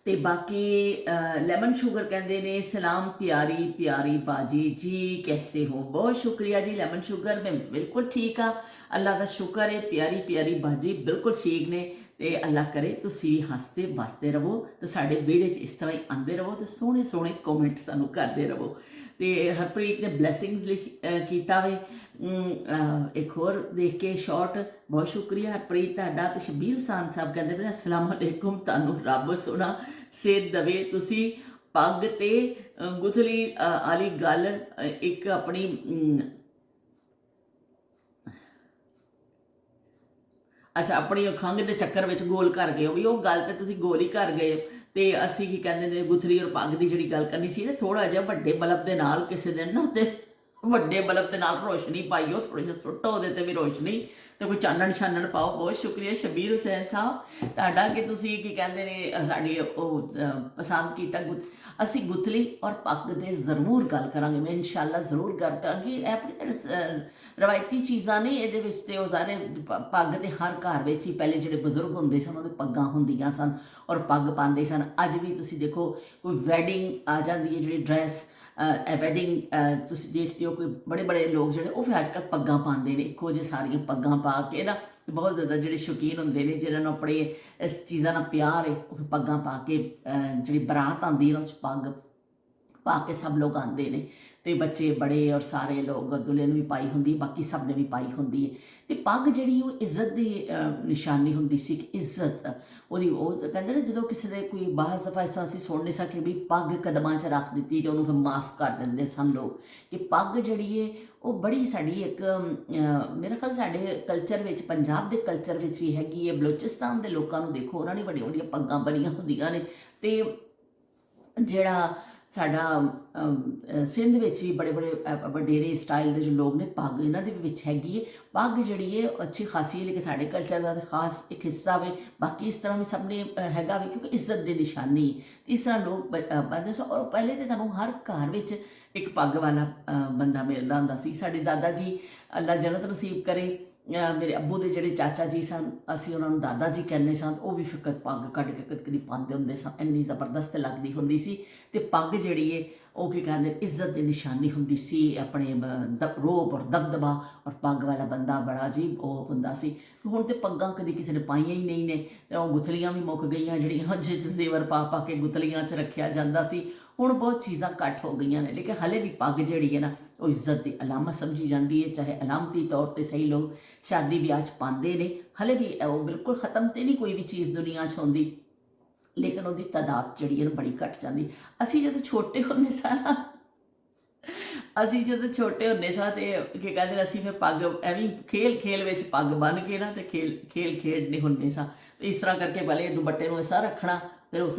ਤੇ ਬਾਕੀ ਲੈਮਨ ਸ਼ੂਗਰ ਕਹਿੰਦੇ ਨੇ ਸਲਾਮ ਪਿਆਰੀ ਪਿਆਰੀ ਬਾਜੀ ਜੀ, ਕੈਸੇ ਹੋ। ਬਹੁਤ ਸ਼ੁਕਰੀਆ ਜੀ ਲੈਮਨ ਸ਼ੂਗਰ, ਮੈਂ ਬਿਲਕੁਲ ਠੀਕ ਆ, ਅੱਲਾ ਦਾ ਸ਼ੁਕਰ ਹੈ। ਪਿਆਰੀ ਪਿਆਰੀ ਬਾਜੀ ਬਿਲਕੁਲ ਠੀਕ ਨੇ। ਤੇ ਅੱਲਾ ਕਰੇ ਤੁਸੀਂ ਹੱਸਦੇ ਵਸਦੇ ਰਹੋ ਤੇ ਸਾਡੇ ਵਿਹੜੇ 'ਚ ਇਸ ਤਰ੍ਹਾਂ ਹੀ ਆਉਂਦੇ ਰਹੋ ਤੇ ਸੋਹਣੇ ਸੋਹਣੇ ਕਮੈਂਟ ਸਾਨੂੰ ਕਰਦੇ ਰਹੋ। ਤੇ ਹਰਪ੍ਰੀਤ ਨੇ ਬਲੈਸਿੰਗਸ ਕੀਤਾ ਵੇ ਇੱਕ ਹੋਰ ਦੇਖ ਕੇ ਸ਼ਾਰਟ। ਬਹੁਤ ਸ਼ੁਕਰੀਆ ਹਰਪ੍ਰੀਤ ਤੁਹਾਡਾ। ਤੇ ਸ਼ਬੀਰ ਹੁਸੈਨ ਸਾਹਿਬ ਕਹਿੰਦੇ ਨੇ ਅਸਲਾਮ ਅਲੈਕੁਮ, ਤੁਹਾਨੂੰ ਰੱਬ ਸੋਹਣਾ ਸਿਹਤ ਦੇਵੇ। ਤੁਸੀਂ ਪੱਗ ਤੇ ਗੁਥਲੀ ਵਾਲੀ ਗੱਲ ਇੱਕ ਆਪਣੀ ਅੱਛਾ ਆਪਣੀ ਖੰਘ ਦੇ ਚੱਕਰ ਵਿੱਚ ਗੋਲ ਕਰ ਗਏ ਹੋ ਵੀ, ਉਹ ਗੱਲ ਤੇ ਤੁਸੀਂ ਗੋਲ ਹੀ ਕਰ ਗਏ ਹੋ। ਤੇ ਅਸੀਂ ਕੀ ਕਹਿੰਦੇ ਨੇ ਗੁਥਲੀ ਔਰ ਪੱਗ ਦੀ ਜਿਹੜੀ ਗੱਲ ਕਰਨੀ ਸੀ ਨਾ, ਥੋੜਾ ਜਿਹਾ ਵੱਡੇ ਬਲਬ ਦੇ ਨਾਲ ਕਿਸੇ ਦਿਨ ਨਾ ਤੇ ਵੱਡੇ ਬਲਬ ਦੇ ਨਾਲ ਰੋਸ਼ਨੀ ਪਾਈਓ, ਥੋੜੇ ਜਿਹਾ ਸੁੱਟੋ ਉਹਦੇ ਤੇ ਵੀ ਰੋਸ਼ਨੀ, ਤੇ ਕੋਈ ਚਾਨਣ ਛਾਨਣ ਪਾਓ। ਬਹੁਤ ਸ਼ੁਕਰੀਆ ਸ਼ਬੀਰ ਹੁਸੈਨ ਸਾਹਿਬ ਤੁਹਾਡਾ ਕਿ ਤੁਸੀਂ ਕੀ ਕਹਿੰਦੇ ਨੇ ਸਾਡੀ ਉਹ ਪਸੰਦ ਕੀਤਾ। ਅਸੀਂ ਗੁਥਲੀ ਔਰ ਪੱਗ ਦੇ ਜ਼ਰੂਰ ਗੱਲ ਕਰਾਂਗੇ, ਮੈਂ ਇਨਸ਼ਾਅੱਲਾ ਜ਼ਰੂਰ ਗੱਲ ਕਰਾਂਗੀ। ਇਹ ਆਪਣੇ ਜਿਹੜੇ ਰਵਾਇਤੀ ਚੀਜ਼ਾਂ ਨੇ ਇਹਦੇ ਵਿੱਚ ਤੇ ਉਹ ਸਾਰੇ ਪੱਗ ਤੇ ਹਰ ਘਰ ਵਿੱਚ ਹੀ ਪਹਿਲੇ ਜਿਹੜੇ ਬਜ਼ੁਰਗ ਹੁੰਦੇ ਸਨ ਉਹਦੇ ਪੱਗਾਂ ਹੁੰਦੀਆਂ ਸਨ ਔਰ ਪੱਗ ਪਾਉਂਦੇ ਸਨ। ਅੱਜ ਵੀ ਤੁਸੀਂ ਦੇਖੋ ਕੋਈ ਵੈਡਿੰਗ ਆ ਜਾਂਦੀ ਹੈ ਜਿਹੜੀ ਡਰੈਸ ਵੈਡਿੰਗ ਤੁਸੀਂ ਦੇਖਦੇ ਹੋ ਕੋਈ ਬੜੇ ਬੜੇ ਲੋਕ ਜਿਹੜੇ ਉਹ ਫਿਰ ਅੱਜ ਕੱਲ੍ਹ ਪੱਗਾਂ ਪਾਉਂਦੇ ਨੇ, ਇੱਕੋ ਜਿਹੇ ਸਾਰੀਆਂ ਪੱਗਾਂ ਪਾ ਕੇ ਨਾ। ਬਹੁਤ ਜ਼ਿਆਦਾ ਜਿਹੜੇ ਸ਼ੌਕੀਨ ਹੁੰਦੇ ਨੇ ਜਿਹਨਾਂ ਨੂੰ ਆਪਣੇ ਇਸ ਚੀਜ਼ਾਂ ਨਾਲ ਪਿਆਰ ਹੈ, ਉਹ ਪੱਗਾਂ ਪਾ ਕੇ ਜਿਹੜੀ ਬਰਾਤ ਆਉਂਦੀ ਹੈ ਉਹ 'ਚ ਪੱਗ ਪਾ ਕੇ ਸਭ ਲੋਕ ਆਉਂਦੇ ਨੇ। ਤੇ ਬੱਚੇ ਬੜੇ ਔਰ ਸਾਰੇ ਲੋਕ, ਦੁਲਹਨ ਨੂੰ ਵੀ ਪਾਈ ਹੁੰਦੀ, ਬਾਕੀ ਸਭ ਨੇ ਵੀ ਪਾਈ ਹੁੰਦੀ ਹੈ। ਤੇ ਪੱਗ ਜਿਹੜੀ ਉਹ ਇੱਜ਼ਤ ਦੀ ਨਿਸ਼ਾਨੀ ਹੁੰਦੀ ਸੀ ਕਿ ਇੱਜ਼ਤ ਉਹਦੀ, ਉਹ ਕਹਿੰਦੇ ਨੇ ਜਦੋਂ ਕਿਸੇ ਦੇ ਕੋਈ ਬਾਹਰ ਦਫਾ ਇਸ ਤਰ੍ਹਾਂ ਅਸੀਂ ਸੁਣ ਨਹੀਂ ਸਕੇ ਵੀ ਪੱਗ ਕਦਮਾਂ 'ਚ ਰੱਖ ਦਿੱਤੀ ਤੇ ਉਹਨੂੰ ਫਿਰ ਮਾਫ ਕਰ ਦਿੰਦੇ ਸਨ ਲੋਕ। ਕਿ ਪੱਗ ਜਿਹੜੀ ਹੈ ਉਹ ਬੜੀ ਸਾਡੀ ਇੱਕ ਮੇਰੇ ਖਿਆਲ ਸਾਡੇ ਕਲਚਰ ਵਿੱਚ, ਪੰਜਾਬ ਦੇ ਕਲਚਰ ਵਿੱਚ ਵੀ ਹੈਗੀ ਹੈ। ਬਲੋਚਿਸਤਾਨ ਦੇ ਲੋਕਾਂ ਨੂੰ ਦੇਖੋ, ਉਹਨਾਂ ਨੇ ਵੱਡੀਆਂ ਵੱਡੀਆਂ ਪੱਗਾਂ ਬਣੀਆਂ ਹੁੰਦੀਆਂ ਨੇ। ਤੇ ਜਿਹੜਾ ਸਾਡਾ ਸਿੰਧ ਵਿੱਚ ਵੀ ਬੜੇ ਬੜੇ ਵਡੇਰੇ ਸਟਾਈਲ ਦੇ ਜੋ ਲੋਕ ਨੇ, ਪੱਗ ਇਹਨਾਂ ਦੇ ਵਿੱਚ ਹੈਗੀ ਹੈ। ਪੱਗ ਜਿਹੜੀ ਹੈ ਅੱਛੀ ਖਾਸੀ ਹੈ, ਲੇਕਿਨ ਸਾਡੇ ਕਲਚਰ ਦਾ ਖਾਸ ਇੱਕ ਹਿੱਸਾ ਵੇ। ਬਾਕੀ ਇਸ ਤਰ੍ਹਾਂ ਵੀ ਸਭ ਨੇ ਹੈਗਾ ਵੀ ਕਿਉਂਕਿ ਇੱਜ਼ਤ ਦੀ ਨਿਸ਼ਾਨੀ। ਇਸ ਤਰ੍ਹਾਂ ਲੋਕ ਬੰਦੇ ਸਨ। ਔਰ ਪਹਿਲੇ ਤਾਂ ਸਾਨੂੰ ਹਰ ਘਰ ਵਿੱਚ ਇੱਕ ਪੱਗ ਵਾਲਾ ਬੰਦਾ ਮਿਲਦਾ ਹੁੰਦਾ ਸੀ। ਸਾਡੇ ਦਾਦਾ ਜੀ ਅੱਲਾ ਜੰਨਤ ਨਸੀਬ ਕਰੇ, ਮੇਰੇ ਅੱਬੂ ਦੇ ਜਿਹੜੇ ਚਾਚਾ ਜੀ ਸਨ, ਅਸੀਂ ਉਹਨਾਂ ਨੂੰ ਦਾਦਾ ਜੀ ਕਹਿੰਦੇ ਸਾਂ। ਉਹ ਵੀ ਫਿਕਰ ਪੱਗ ਕੱਢ ਕੇ ਕਦੀ ਪਾਉਂਦੇ ਹੁੰਦੇ ਸਨ, ਇੰਨੀ ਜ਼ਬਰਦਸਤ ਲੱਗਦੀ ਹੁੰਦੀ ਸੀ। ਤੇ ਪੱਗ ਜਿਹੜੀ ਹੈ ਉਹ ਕੀ ਕਹਿੰਦੇ ਇੱਜ਼ਤ ਦੀ ਨਿਸ਼ਾਨੀ ਹੁੰਦੀ ਸੀ, ਆਪਣੇ ਰੋਬ ਔਰ ਦਬਦਬਾ। ਔਰ ਪੱਗ ਵਾਲਾ ਬੰਦਾ ਬੜਾ ਜੀ ਉਹ ਹੁੰਦਾ ਸੀ। ਹੁਣ ਤੇ ਪੱਗਾਂ ਕਦੀ ਕਿਸੇ ਨੇ ਪਾਈਆਂ ਹੀ ਨਹੀਂ ਨੇ। ਤੇ ਉਹ ਗੁਥਲੀਆਂ ਵੀ ਮੁੱਕ ਗਈਆਂ ਜਿਹੜੀਆਂ ਜਿਹ ਜ਼ੇਵਰ ਪਾ ਪਾ ਕੇ ਗੁਥਲੀਆਂ 'ਚ ਰੱਖਿਆ ਜਾਂਦਾ ਸੀ। ਹੁਣ ਬਹੁਤ ਚੀਜ਼ਾਂ ਘੱਟ ਹੋ ਗਈਆਂ ਨੇ, ਲੇਕਿਨ ਹਲੇ ਵੀ ਪੱਗ ਜਿਹੜੀ ਹੈ ਨਾ ਉਹ ਇੱਜ਼ਤ ਦੀ ਅਲਾਮਤ ਸਮਝੀ ਜਾਂਦੀ ਹੈ। ਚਾਹੇ ਅਲਾਮਤੀ ਤੌਰ 'ਤੇ ਸਹੀ ਲੋਕ ਸ਼ਾਦੀ ਵਿਆਹ 'ਚ ਪਾਉਂਦੇ ਨੇ, ਹਲੇ ਵੀ ਉਹ ਬਿਲਕੁਲ ਖ਼ਤਮ ਤੇ ਨਹੀਂ ਕੋਈ ਵੀ ਚੀਜ਼ ਦੁਨੀਆ 'ਚ ਹੁੰਦੀ, ਲੇਕਿਨ ਉਹਦੀ ਤਾਦਾਦ ਜਿਹੜੀ ਹੈ ਨਾ ਬੜੀ ਘੱਟ ਜਾਂਦੀ। ਅਸੀਂ ਜਦੋਂ ਛੋਟੇ ਹੁੰਦੇ ਸਾਂ ਤੇ ਕੀ ਕਹਿੰਦੇ ਨੇ, ਅਸੀਂ ਫਿਰ ਪੱਗ ਐਵੇਂ ਖੇਲ ਖੇਲ ਵਿੱਚ ਪੱਗ ਬੰਨ੍ਹ ਕੇ ਨਾ ਤੇ ਖੇਲ ਖੇਡਦੇ ਹੁੰਦੇ ਸਾਂ। ਇਸ ਤਰ੍ਹਾਂ ਕਰਕੇ ਪਹਿਲੇ ਦੁਪੱਟੇ ਨੂੰ ਐਸਾ ਰੱਖਣਾ, ਫਿਰ ਉਸ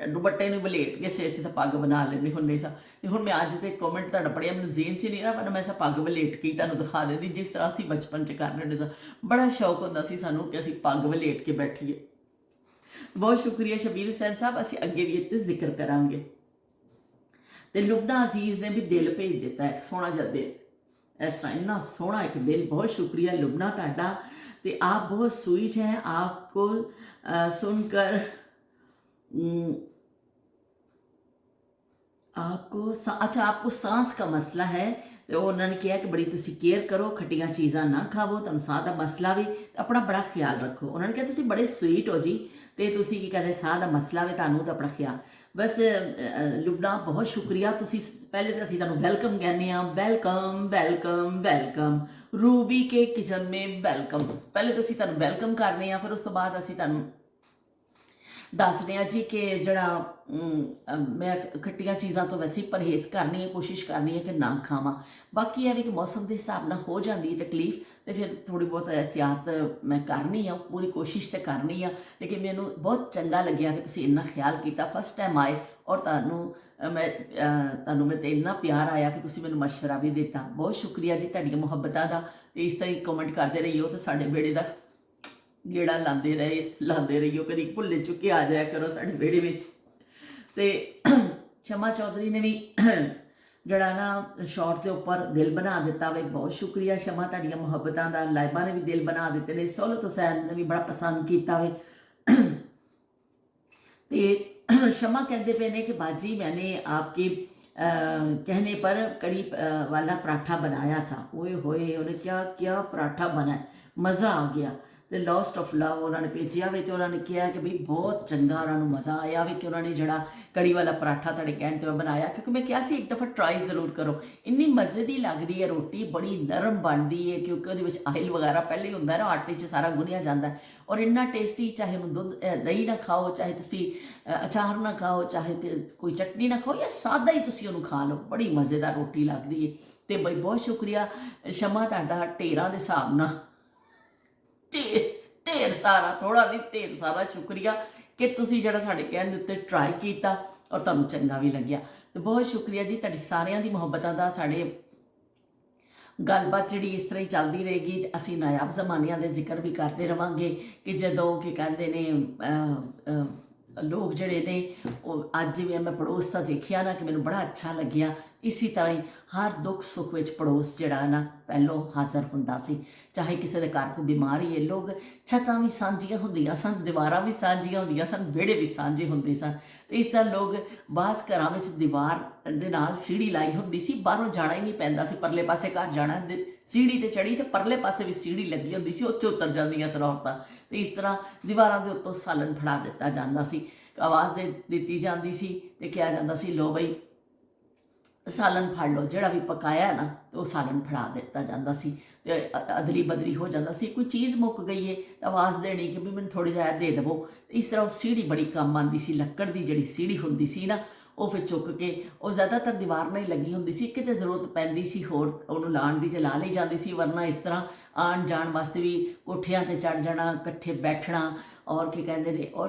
ਦੁਪੱਟੇ ਨੂੰ ਵਲੇਟ ਕੇ ਸਿਰ 'ਚ ਤਾਂ ਪੱਗ ਬਣਾ ਲੈਂਦੇ ਹੁੰਦੇ ਸਾਂ। ਤੇ ਹੁਣ ਮੈਂ ਅੱਜ ਤੇ ਕਮੈਂਟ ਤੁਹਾਡਾ ਪੜ੍ਹਿਆ, ਮੈਨੂੰ ਜ਼ੇਨ 'ਚ ਨਹੀਂ ਨਾ, ਪਰ ਮੈਂ ਐਸਾ ਪੱਗ ਵਲੇਟ ਕੇ ਤੁਹਾਨੂੰ ਦਿਖਾ ਦਿੰਦੀ ਜਿਸ ਤਰ੍ਹਾਂ ਅਸੀਂ ਬਚਪਨ 'ਚ ਕਰ ਲੈਂਦੇ ਸਾਂ। ਬੜਾ ਸ਼ੌਕ ਹੁੰਦਾ ਸੀ ਸਾਨੂੰ ਕਿ ਅਸੀਂ ਪੱਗ ਵਲੇਟ ਕੇ ਬੈਠੀਏ। ਬਹੁਤ ਸ਼ੁਕਰੀਆ ਸ਼ਬੀਰ ਹੁਸੈਨ ਸਾਹਿਬ, ਅਸੀਂ ਅੱਗੇ ਵੀ ਇਹ 'ਤੇ ਜ਼ਿਕਰ ਕਰਾਂਗੇ। ਤੇ ਲੁਬਨਾ ਅਜ਼ੀਜ਼ ਨੇ ਵੀ ਦਿਲ ਭੇਜ ਦਿੱਤਾ, ਇੱਕ ਸੋਹਣਾ ਜਿਹਾ ਦਿਲ, ਇਸ ਤਰ੍ਹਾਂ ਇੰਨਾ ਸੋਹਣਾ ਇੱਕ ਦਿਲ। ਬਹੁਤ ਸ਼ੁਕਰੀਆ ਲੁਬਨਾ ਤੁਹਾਡਾ। ਤੇ ਆਪ ਬਹੁਤ स्वीट हैं, आपको सुनकर आपको सांस का मसला है। ਤੇ ਉਹਨਾਂ ਨੇ ਕਿਹਾ ਕਿ ਬੜੀ ਤੁਸੀਂ ਕੇਅਰ ਕਰੋ, ਖੱਟੀਆਂ ਚੀਜ਼ਾਂ ਨਾ ਖਾਵੋ, ਤੁਹਾਨੂੰ ਸਾਹ ਦਾ ਮਸਲਾ ਵੀ, ਆਪਣਾ ਬੜਾ ਖਿਆਲ ਰੱਖੋ। ਉਹਨਾਂ ਨੇ ਕਿਹਾ ਤੁਸੀਂ ਬੜੇ ਸਵੀਟ ਹੋ ਜੀ, ਤੇ ਤੁਸੀਂ ਕੀ ਕਹਿੰਦੇ ਸਾਹ ਦਾ ਮਸਲਾ ਵੀ ਤੁਹਾਨੂੰ, ਤਾਂ ਆਪਣਾ ਖਿਆਲ। ਬਸ ਲੁਬਨਾ ਬਹੁਤ ਸ਼ੁਕਰੀਆ। ਤੁਸੀਂ ਪਹਿਲੇ ਤਾਂ ਅਸੀਂ ਤੁਹਾਨੂੰ ਵੈਲਕਮ ਕਹਿੰਦੇ ਹਾਂ, ਵੈਲਕਮ ਵੈਲਕਮ ਵੈਲਕਮ, रूबी के किचन में वेलकम। पहले तो ਅਸੀਂ ਤੁਹਾਨੂੰ ਵੈਲਕਮ ਕਰਨੇ ਆ, ਫਿਰ ਉਸ ਤੋਂ ਬਾਅਦ ਅਸੀਂ ਤੁਹਾਨੂੰ ਦੱਸਦੇ ਹਾਂ ਜੀ ਕਿ ਜਿਹੜਾ ਮੈਂ ਖੱਟੀਆਂ ਚੀਜ਼ਾਂ ਤੋਂ ਵੈਸੇ ਪਰਹੇਜ਼ ਕਰਨੀ ਹੈ, ਕੋਸ਼ਿਸ਼ ਕਰਨੀ ਹੈ ਕਿ ਨਾ ਖਾਵਾਂ। ਬਾਕੀ ਇਹ ਵੀ ਕਿ ਮੌਸਮ ਦੇ ਹਿਸਾਬ ਨਾਲ ਹੋ ਜਾਂਦੀ ਹੈ ਤਕਲੀਫ, ਤੇ ਫਿਰ ਥੋੜ੍ਹੀ ਬਹੁਤ ਇਹਤਿਆਤ ਮੈਂ ਕਰਨੀ ਆ, ਪੂਰੀ ਕੋਸ਼ਿਸ਼ ਤੇ ਕਰਨੀ ਆ। ਲੇਕਿਨ ਮੈਨੂੰ ਬਹੁਤ ਚੰਗਾ ਲੱਗਿਆ ਕਿ ਤੁਸੀਂ ਇੰਨਾ ਖਿਆਲ ਕੀਤਾ, ਫਸਟ ਟਾਈਮ ਆਏ, ਔਰ ਤੁਹਾਨੂੰ ਮੈਂ ਤੇ ਇੰਨਾ ਪਿਆਰ ਆਇਆ ਕਿ ਤੁਸੀਂ ਮੈਨੂੰ ਮਸ਼ਵਰਾ ਵੀ ਦਿੱਤਾ। ਬਹੁਤ ਸ਼ੁਕਰੀਆ ਜੀ ਤੁਹਾਡੀਆਂ ਮੁਹੱਬਤਾਂ ਦਾ। ਤੇ ਇਸ ਤਰ੍ਹਾਂ ਹੀ ਕਮੈਂਟ ਕਰਦੇ ਰਹੀਓ ਤੇ ਸਾਡੇ ਵਿਹੜੇ ਦਾ ਗੇੜਾ ਲਾਉਂਦੇ ਰਹੀਓ, ਕਦੀ ਭੁੱਲੇ ਚੁੱਕੇ ਆ ਜਾਇਆ ਕਰੋ ਸਾਡੇ ਵਿਹੜੇ ਵਿੱਚ। ਤੇ ਸ਼ਮਾ ਚੌਧਰੀ ਨੇ ਵੀ ਜਿਹੜਾ ਨਾ ਸ਼ਾਰਟ ਦੇ ਉੱਪਰ ਦਿਲ ਬਣਾ ਦਿੱਤਾ ਵੇ, ਬਹੁਤ ਸ਼ੁਕਰੀਆ ਸ਼ਮਾ ਤੁਹਾਡੀਆਂ ਮੁਹੱਬਤਾਂ ਦਾ। ਲਾਈਬਾ ਨੇ ਵੀ ਦਿਲ ਬਣਾ ਦਿੱਤੇ ਨੇ, ਸੋਲਤ ਹੁਸੈਨ ਨੇ ਵੀ ਬੜਾ ਪਸੰਦ ਕੀਤਾ ਵੇ। ਤੇ शमा कहते पे ने कि बाजी मैंने आपके कहने पर कड़ी वाला पराठा बनाया था। ओए होए उन्हें क्या क्या पराठा बना, मज़ा आ गया। तो लॉस्ट ऑफ लव उन्होंने भेजा वे, तो उन्होंने कहा कि भाई बहुत चंगा, उन्होंने मज़ा आया वे कि उन्होंने जड़ा कड़ी वाला पराठा तुहाडे कहण ते बनाया। क्योंकि मैं क्या सी एक दफ़ा ट्राई जरूर करो, इन्नी मज़े की लगती है रोटी, बड़ी नरम बनती है क्योंकि वो आयल वगैरह पहले ही होंदा ना, आटे च सारा गुनिया जाता है और इन्ना टेस्टी। चाहे दुध दही ना खाओ, चाहे तुसी अचार ना खाओ, चाहे कोई चटनी ना खाओ या सादा ही तुसी उन्हें खा लो, बड़ी मज़ेदार रोटी लगती है। तो बई बहुत शुक्रिया शमा तुहाडा ढेरां दे हिसाब नाल ढेर सारा, थोड़ा नहीं ढेर सारा शुक्रिया कि तुसी जड़ा साडे कहण दे उत्ते ट्राई कीता और तुहानूं चंगा भी लग्या। तो बहुत शुक्रिया जी तुहाडी सारियां दी मुहब्बतां दा। साडे गलबात जी इस तरह ही चलती रहेगी। असी नायाब जमानियां दे जिक्र भी करते रहांगे कि जदों कि कहंदे ने लोग जड़े ने अज भी मैं पड़ोस का देखिया ना कि मैनूं बड़ा अच्छा लग्या। इसी तरह ही हर दुख सुख विच पड़ोस जड़ा ना पहलों हाज़र हुंदा सी। चाहे किसी के घर कोई बीमारी है, लोग छत्तां भी सांझियां हुंदियां सन, दीवारां भी सांझियां हुंदियां सन, विहड़े भी सांझे हुंदे सन। इस तरह लोग बास घरां विच दीवार दे नाल सीढ़ी लाई हुंदी सी, बाहरों जाना ही नहीं पैंदा सी। परले पासे घर जाना, सीढ़ी ते चढ़ी ते परले पासे भी सीढ़ी लगी हुंदी सी, उत्थे उतर जांदियां सन औरतां। ते इस तरह दीवारां दे उत्तों सालन फड़ा दिता जांदा सी, आवाज़ दित्ती जांदी सी ते कहा जांदा सी लो बई सालन फड़ लो, जोड़ा भी पकाया ना तो सालन फड़ा दिता जाता सी। अदली बदली हो जाता सी, कोई चीज़ मुक गई है तो आवाज़ देनी कि भी मैंने थोड़ी जहा दे देवो। इस तरह सीढ़ी बड़ी काम आती सी, लक्कड़ की जी सीढ़ी होंदी सी ना, वो फिर चुक के वो ज़्यादातर दीवार में ही लगी होंदी सी। किते जरूरत पैंदी सी होर उन्होंने लाण की, ला ली जाती सी, वरना इस तरह आन जाण वास्ते भी कोठियां ते चढ़ जाना, कट्ठे बैठना। और की कहते हैं, और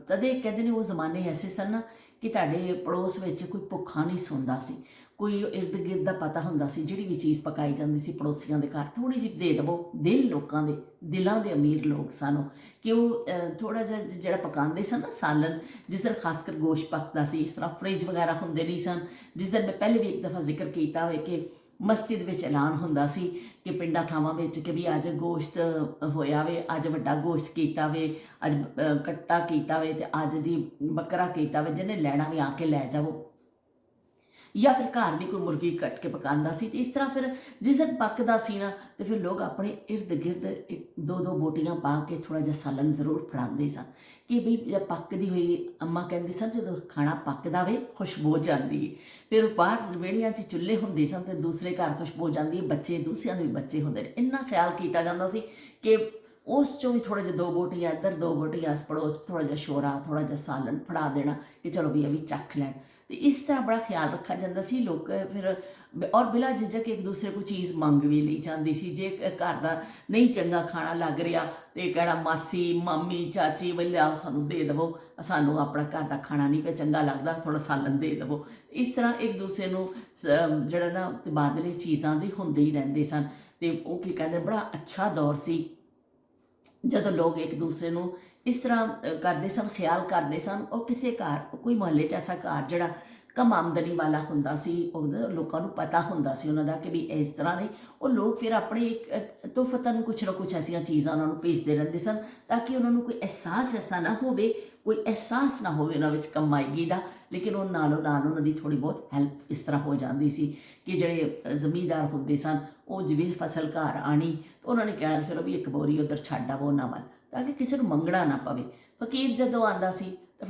तदे कहते हैं वो जमाने ऐसे सन ना कि तुहाडे पड़ोस में कोई भुखा नहीं सौंदा सी, कोई इर्द गिर्द का पता हुंदा सी। जिहड़ी भी चीज़ पकाई जाती सी पड़ोसियों के घर थोड़ी जी दे दवो। दिल लोगों के दिलों के अमीर लोग सन कि वो थोड़ा जिहा पकाते सन ना सालन, जिस तरह खासकर गोश्त पकता सी, इस तरह फ्रिज वगैरह होंदे नहीं सन। जिस दिन मैं पहले भी एक दफ़ा जिक्र किया हो कि मस्जिद में ऐलान हुंदा सी कि पिंडां थावां विच कि भी अज गोश्त होया वे, अज वड्डा गोश्त कीता वे, अज कट्टा कीता वे, ते अज जी बकरा कीता वे, जिन्हें लैना भी आके लै जाओ। या फिर घर भी कोई मुर्गी कट के पकांदा सी। तो इस तरह फिर जिस दिन पकदा सी ना तो फिर लोग अपने इर्द गिर्द दो दो बोटियां पा के थोड़ा जिहा सालन जरूर फड़ाते सन कि भी जब पकदी हुई अम्मा कहती सन जो खाना पकदा वे खुशबू जाती है। फिर बाहर वेड़ियां च चुल्हे होंदे सन तो दूसरे घर खुशबू जाती है, बच्चे दूसरियां दे बच्चे होंदे। इन्ना ख्याल किया जाता सी कि उस चों भी थोड़ा जिहा दो बोटियां इधर, दो बोटियां इस पड़ोस, थोड़ा जिहा शोरा, थोड़ा जिहा सालन फड़ा देना कि चलो भी अभी चख लैन। तो इस तरह बड़ा ख्याल रखा जाता सी। लोग फिर और बिला झिझक एक दूसरे को चीज़ मंग भी ली जाती सी। जे घर का नहीं चंगा खाना लग रहा तो कहना मासी मामी चाची बल्ले आओ सानू दे दवो, सानू अपना घर का खाना नहीं पे चंगा लगता, थोड़ा सालन दे दवो। इस तरह एक दूसरे को जड़ा ना तबादले चीज़ों के होंदे ही रहंदे सन। तो वो की कहते बड़ा अच्छा दौर सी जदों लोग एक दूसरे को इस तरह करते सन, ख्याल करते सन। और किसी घर कोई मोहल्ले च ऐसा घर जड़ा कम आमदनी वाला हुंदा सी, लोगों को पता हुंदा सी उन्हां दा कि भी इस तरह नहीं, वो लोग फिर अपने एक तोहफतन कुछ ना कुछ ऐसिया चीज़ां उन्होंने भेजते रहते सन ताकि उन्होंने कोई एहसास ऐसा ना होवे, कोई एहसास ना होवे उन्हां विच कमाईगी दा। लेकिन उन्होंने नालों नाल उन्हां दी थोड़ी बहुत हैल्प इस तरह हो जाती सी कि जिहड़े जमींदार होंदे सन वो जिवें फसल घर आनी तो उन्होंने कहना चलो भी एक बोरी उधर छड्ड आवो उन्हां वल ताकि किसी को मंगना ना पवे। फकीर जदों आंदा सी तो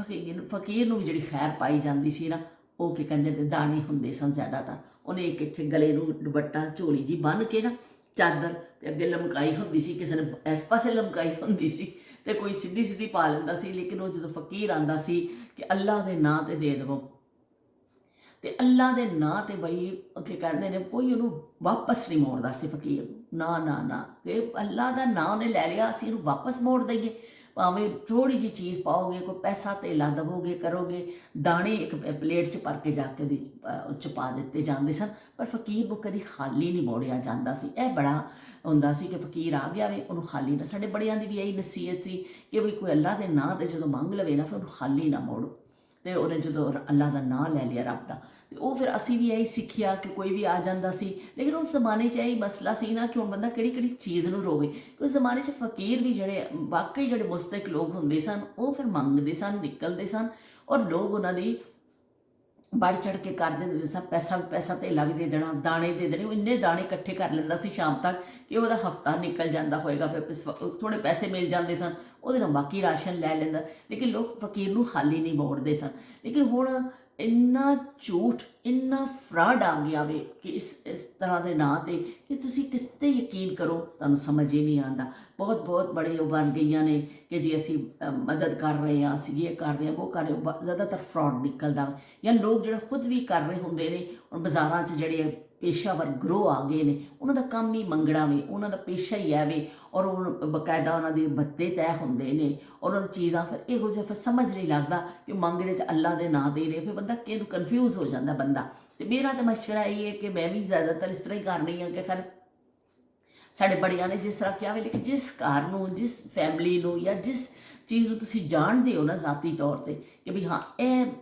फकीर नूं भी जिहड़ी खैर पाई जाती सी ना, वो की कहते दाने होंदे सन ज़्यादातर। उन्हें एक इत्थे गले नूं दुपट्टा झोली जी बन के ना चादर ते अगे लमकाई होंदी सी, किसी ने इस पासे लमकाई होंदी सी ते कोई सीधी सीधी पा लैंदा सी। लेकिन वो जदों फकीर आंदा सी कि अल्लाह दे नां ते दे देवो ते अल्लाह दे नां ते बई की कहते हैं कोई उन्होंने वापस नहीं मोड़दा सी फकीर, ना ना ना कि अल्लाह का नां उन्हें लै लिया असीं इहनूं वापस मोड़ दईए। ਭਾਵੇਂ ਥੋੜ੍ਹੀ ਜਿਹੀ ਚੀਜ਼ ਪਾਓਗੇ, ਕੋਈ ਪੈਸਾ ਧੇਲਾ ਦੇਵੋਗੇ, ਕਰੋਗੇ, ਦਾਣੇ ਇੱਕ ਪਲੇਟ 'ਚ ਭਰ ਕੇ ਜਾ ਕੇ ਉਹਦੀ ਉਹ 'ਚ ਪਾ ਦਿੱਤੇ ਜਾਂਦੇ ਸਨ। ਪਰ ਫਕੀਰ ਨੂੰ ਕਦੀ ਖਾਲੀ ਨਹੀਂ ਮੋੜਿਆ ਜਾਂਦਾ ਸੀ। ਇਹ ਬੜਾ ਹੁੰਦਾ ਸੀ ਕਿ ਫਕੀਰ ਆ ਗਿਆ ਵੇ, ਉਹਨੂੰ ਖਾਲੀ ਨਾ। ਸਾਡੇ ਬੜਿਆਂ ਦੀ ਵੀ ਇਹੀ ਨਸੀਹਤ ਸੀ ਕਿ ਵੀ ਕੋਈ ਅੱਲਾ ਦੇ ਨਾਂ 'ਤੇ ਜਦੋਂ ਮੰਗ ਲਵੇ ਨਾ, ਫਿਰ ਉਹਨੂੰ ਖਾਲੀ ਨਾ ਮੋੜੋ। ਅਤੇ ਉਹਨੇ ਜਦੋਂ ਅੱਲਾ ਦਾ ਨਾਂ ਲੈ ਲਿਆ, ਰੱਬ ਦਾ, ਅਤੇ ਉਹ ਫਿਰ ਅਸੀਂ ਵੀ ਇਹੀ ਸਿੱਖਿਆ ਕਿ ਕੋਈ ਵੀ ਆ ਜਾਂਦਾ ਸੀ। ਲੇਕਿਨ ਉਸ ਜ਼ਮਾਨੇ 'ਚ ਇਹੀ ਮਸਲਾ ਸੀ ਨਾ ਕਿ ਹੁਣ ਬੰਦਾ ਕਿਹੜੀ ਕਿਹੜੀ ਚੀਜ਼ ਨੂੰ ਰੋਵੇ। ਉਸ ਜ਼ਮਾਨੇ 'ਚ ਫਕੀਰ ਵੀ ਜਿਹੜੇ ਵਾਕਈ ਜਿਹੜੇ ਮੁਸਤਕ ਲੋਕ ਹੁੰਦੇ ਸਨ, ਉਹ ਫਿਰ ਮੰਗਦੇ ਸਨ, ਨਿਕਲਦੇ ਸਨ, ਔਰ ਲੋਕ ਉਹਨਾਂ ਦੀ बढ़ चढ़ के कर देंगे सब। पैसा धेला भी दे देना, दाने दे देने। इन्ने दाने इकट्ठे कर लेंदा सी शाम तक कि वह हफ्ता निकल जाता होएगा। फिर थोड़े पैसे मिल जाते सन, वो बाकी राशन लै लेंदा। लेकिन लोग फकीर नूं खाली नहीं मोड़ते सन। लेकिन हुण इन्ना झूठ, इन्ना फ्रॉड आ गया वे कि इस तरह के नाँ ते कि तुसी किस ते यकीन करो, तुहानूं समझ ही नहीं आता। बहुत बड़े बन गई ने कि जी असी मदद कर रहे हैं, असी ये कर रहे हैं, वो कर रहे हैं। ज़्यादातर फ्रॉड निकलदा या लोग जो खुद भी कर रहे होंगे ने। और बाज़ारां 'च जिहड़े पेशावर ग्रोह आ गए ने, उन्हों का काम ही मंगना वे, उन्हों का पेशा ही है वे। और बकायदा उन्होंने भत्ते तय होंगे ने, और उन्होंने चीज़ां फिर इहो जिहा फिर समझ नहीं लगता कि मंग रहे तो अल्लाह के नाँ दे रहे। फिर बंदा कि कन्फ्यूज़ हो जाता बंदा। तो मेरा तो मशवरा ये है कि मैं भी ज़्यादातर इस तरह ही करनी हाँ कि खैर साढ़े बड़िया ने जिस तरह किया वे, लेकिन जिस घर नूं, जिस फैमिली नूं या जिस चीज़ नूं तुसीं जाणदे हो ना ज़ाती तौर पर कि भी हाँ यह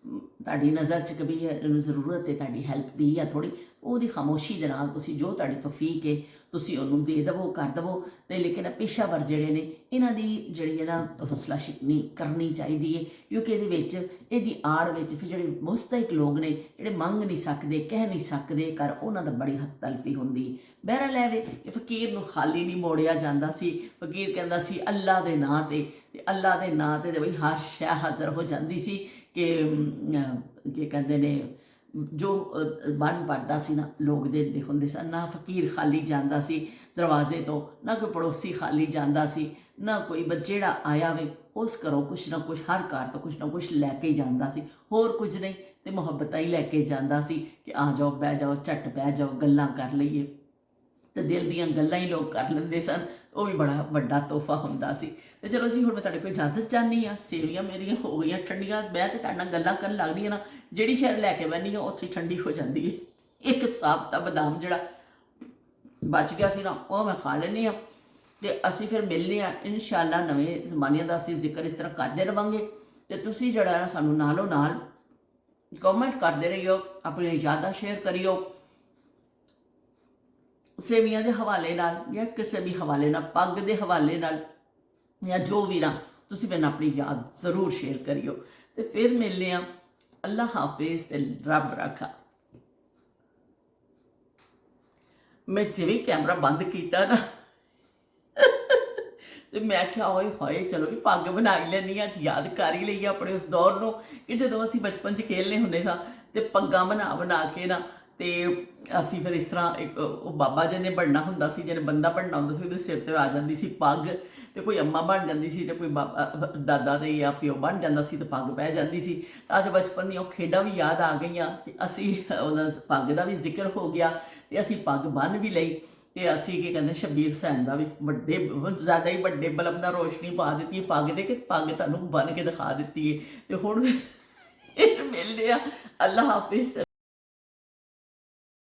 ਤੁਹਾਡੀ नज़र च कभी ज़रूरत है ਤੁਹਾਡੀ हैल्प ਦੀ या थोड़ी, ਉਹਦੀ खामोशी ਦੇ ਨਾਲ ਤੁਸੀਂ ਜੋ ਤੁਹਾਡੀ ਤੌਫੀਕ ਹੈ ਤੁਸੀਂ ਉਹਨੂੰ ਦੇ ਦੇਵੋ, ਕਰ ਦੇਵੋ। ਤੇ ਲੇਕਿਨ ਪੇਸ਼ਾਵਰ ਜਿਹੜੇ ਨੇ ਇਹਨਾਂ ਦੀ ਜਿਹੜੀ ਹੈ ਨਾ ਹੌਸਲਾ ਸ਼ਿਕਨੀ ਕਰਨੀ ਚਾਹੀਦੀ ਹੈ, ਕਿਉਂਕਿ ਇਹਦੇ ਵਿੱਚ ਇਹਦੀ ਆੜ ਵਿੱਚ ਫਿਰ ਜਿਹੜੇ ਮੁਸਤਹਿਕ ਲੋਕ ਨੇ ਜਿਹੜੇ ਮੰਗ ਨਹੀਂ ਸਕਦੇ, ਕਹਿ ਨਹੀਂ ਸਕਦੇ, ਕਰ ਉਹਨਾਂ ਦਾ ਬੜੀ ਹੱਦ ਤਲਫੀ ਹੁੰਦੀ ਹੈ। ਬਹਿਰਹਾਲ ਲੈ ਵੇ ਕਿ ਫਕੀਰ ਨੂੰ ਖਾਲੀ ਨਹੀਂ ਮੋੜਿਆ ਜਾਂਦਾ ਸੀ। ਫਕੀਰ ਕਹਿੰਦਾ ਸੀ ਅੱਲਾ ਦੇ ਨਾਂ ਤੇ ਅੱਲਾ ਦੇ ਨਾਂ ਤੇ ਬਈ ਹਰ ਸ਼ੈ ਹਾਜ਼ਰ ਹੋ ਜਾਂਦੀ ਸੀ। कि कहते ने जो बन पड़ता सी ना लोग देंदे हुंदे सन, ना फकीर खाली जाता सी दरवाजे तो, ना कोई पड़ोसी खाली जाता सी, ना कोई जेड़ा आया वे उस घरों कुछ ना कुछ, हर घर तो कुछ ना कुछ लैके ही जाता सी, होर कुछ नहीं तो मुहब्बत ही लैके जाता सी कि आ जाओ, बह जाओ, झट बह जाओ, गल्लां कर लईए। तो दिल दियां गल्लां ही लोग कर लेंदे सन, वो भी बड़ा वड्डा तोहफा हुंदा सी। तो चलो जी हुण मैं तुहाडे कोल इजाजत चाहनी हाँ। सेवियां मेरियां हो गई ठंडियां, मैं तो तुहाडे नाल गल्लां करन लगदी ना, जिहड़ी शै लैके बहनी हाँ उत्थे ठंडी हो जाती है। एक साबता बदाम जिहड़ा बच गया सी ना, वो मैं खा लैनी हाँ। तो असीं फिर मिलने इंशाअल्लाह नवें ज़माने दा असीं जिक्र इस तरह करते रहांगे। तो तुसीं जिहड़ा सानूं नालों नाल कॉमेंट करते रहियो, अपनी यादां शेयर करियो सेवियां के हवाले नाल या किसी भी हवाले नाल, पग के हवाले नाल या जो भी ना, तुसीं मैनूं अपनी याद जरूर शेयर करियो। तो फिर मिलने अल्लाह हाफिज़ ते रब रखा। मैं जिवें कैमरा बंद किया ना तो मैं क्या होए होए चलो भी पग बना ही लैनी, अज याद कर ही लईए अपने उस दौर नूं कि जदों असीं बचपन च खेलने हुंदे सां ते पग्गां बना के ना तो असी फिर इस तरह एक बाबा जी ने बनना होंदा सी, जिन्हें बंदा बनना होंदा सी, सिर ते आ जाती सी पग। तो कोई अम्मा बन जाती सी, तो कोई बाबा दादा दे या प्यो बन जाता सी, तो पग पै जाती सी। अज बचपन दी खेडां भी याद आ गई, असी पग का भी जिक्र हो गया, तो असी पग बन भी लई। तो असी की कहते शबीर हुसैन का भी बड़े ज़्यादा ही बड़े बल्ब नाल रोशनी पा दी है पग दे, कि पग तुहानूं बन के दिखा दी है। तो हुण मिलदे आ, अल्लाह हाफिज़।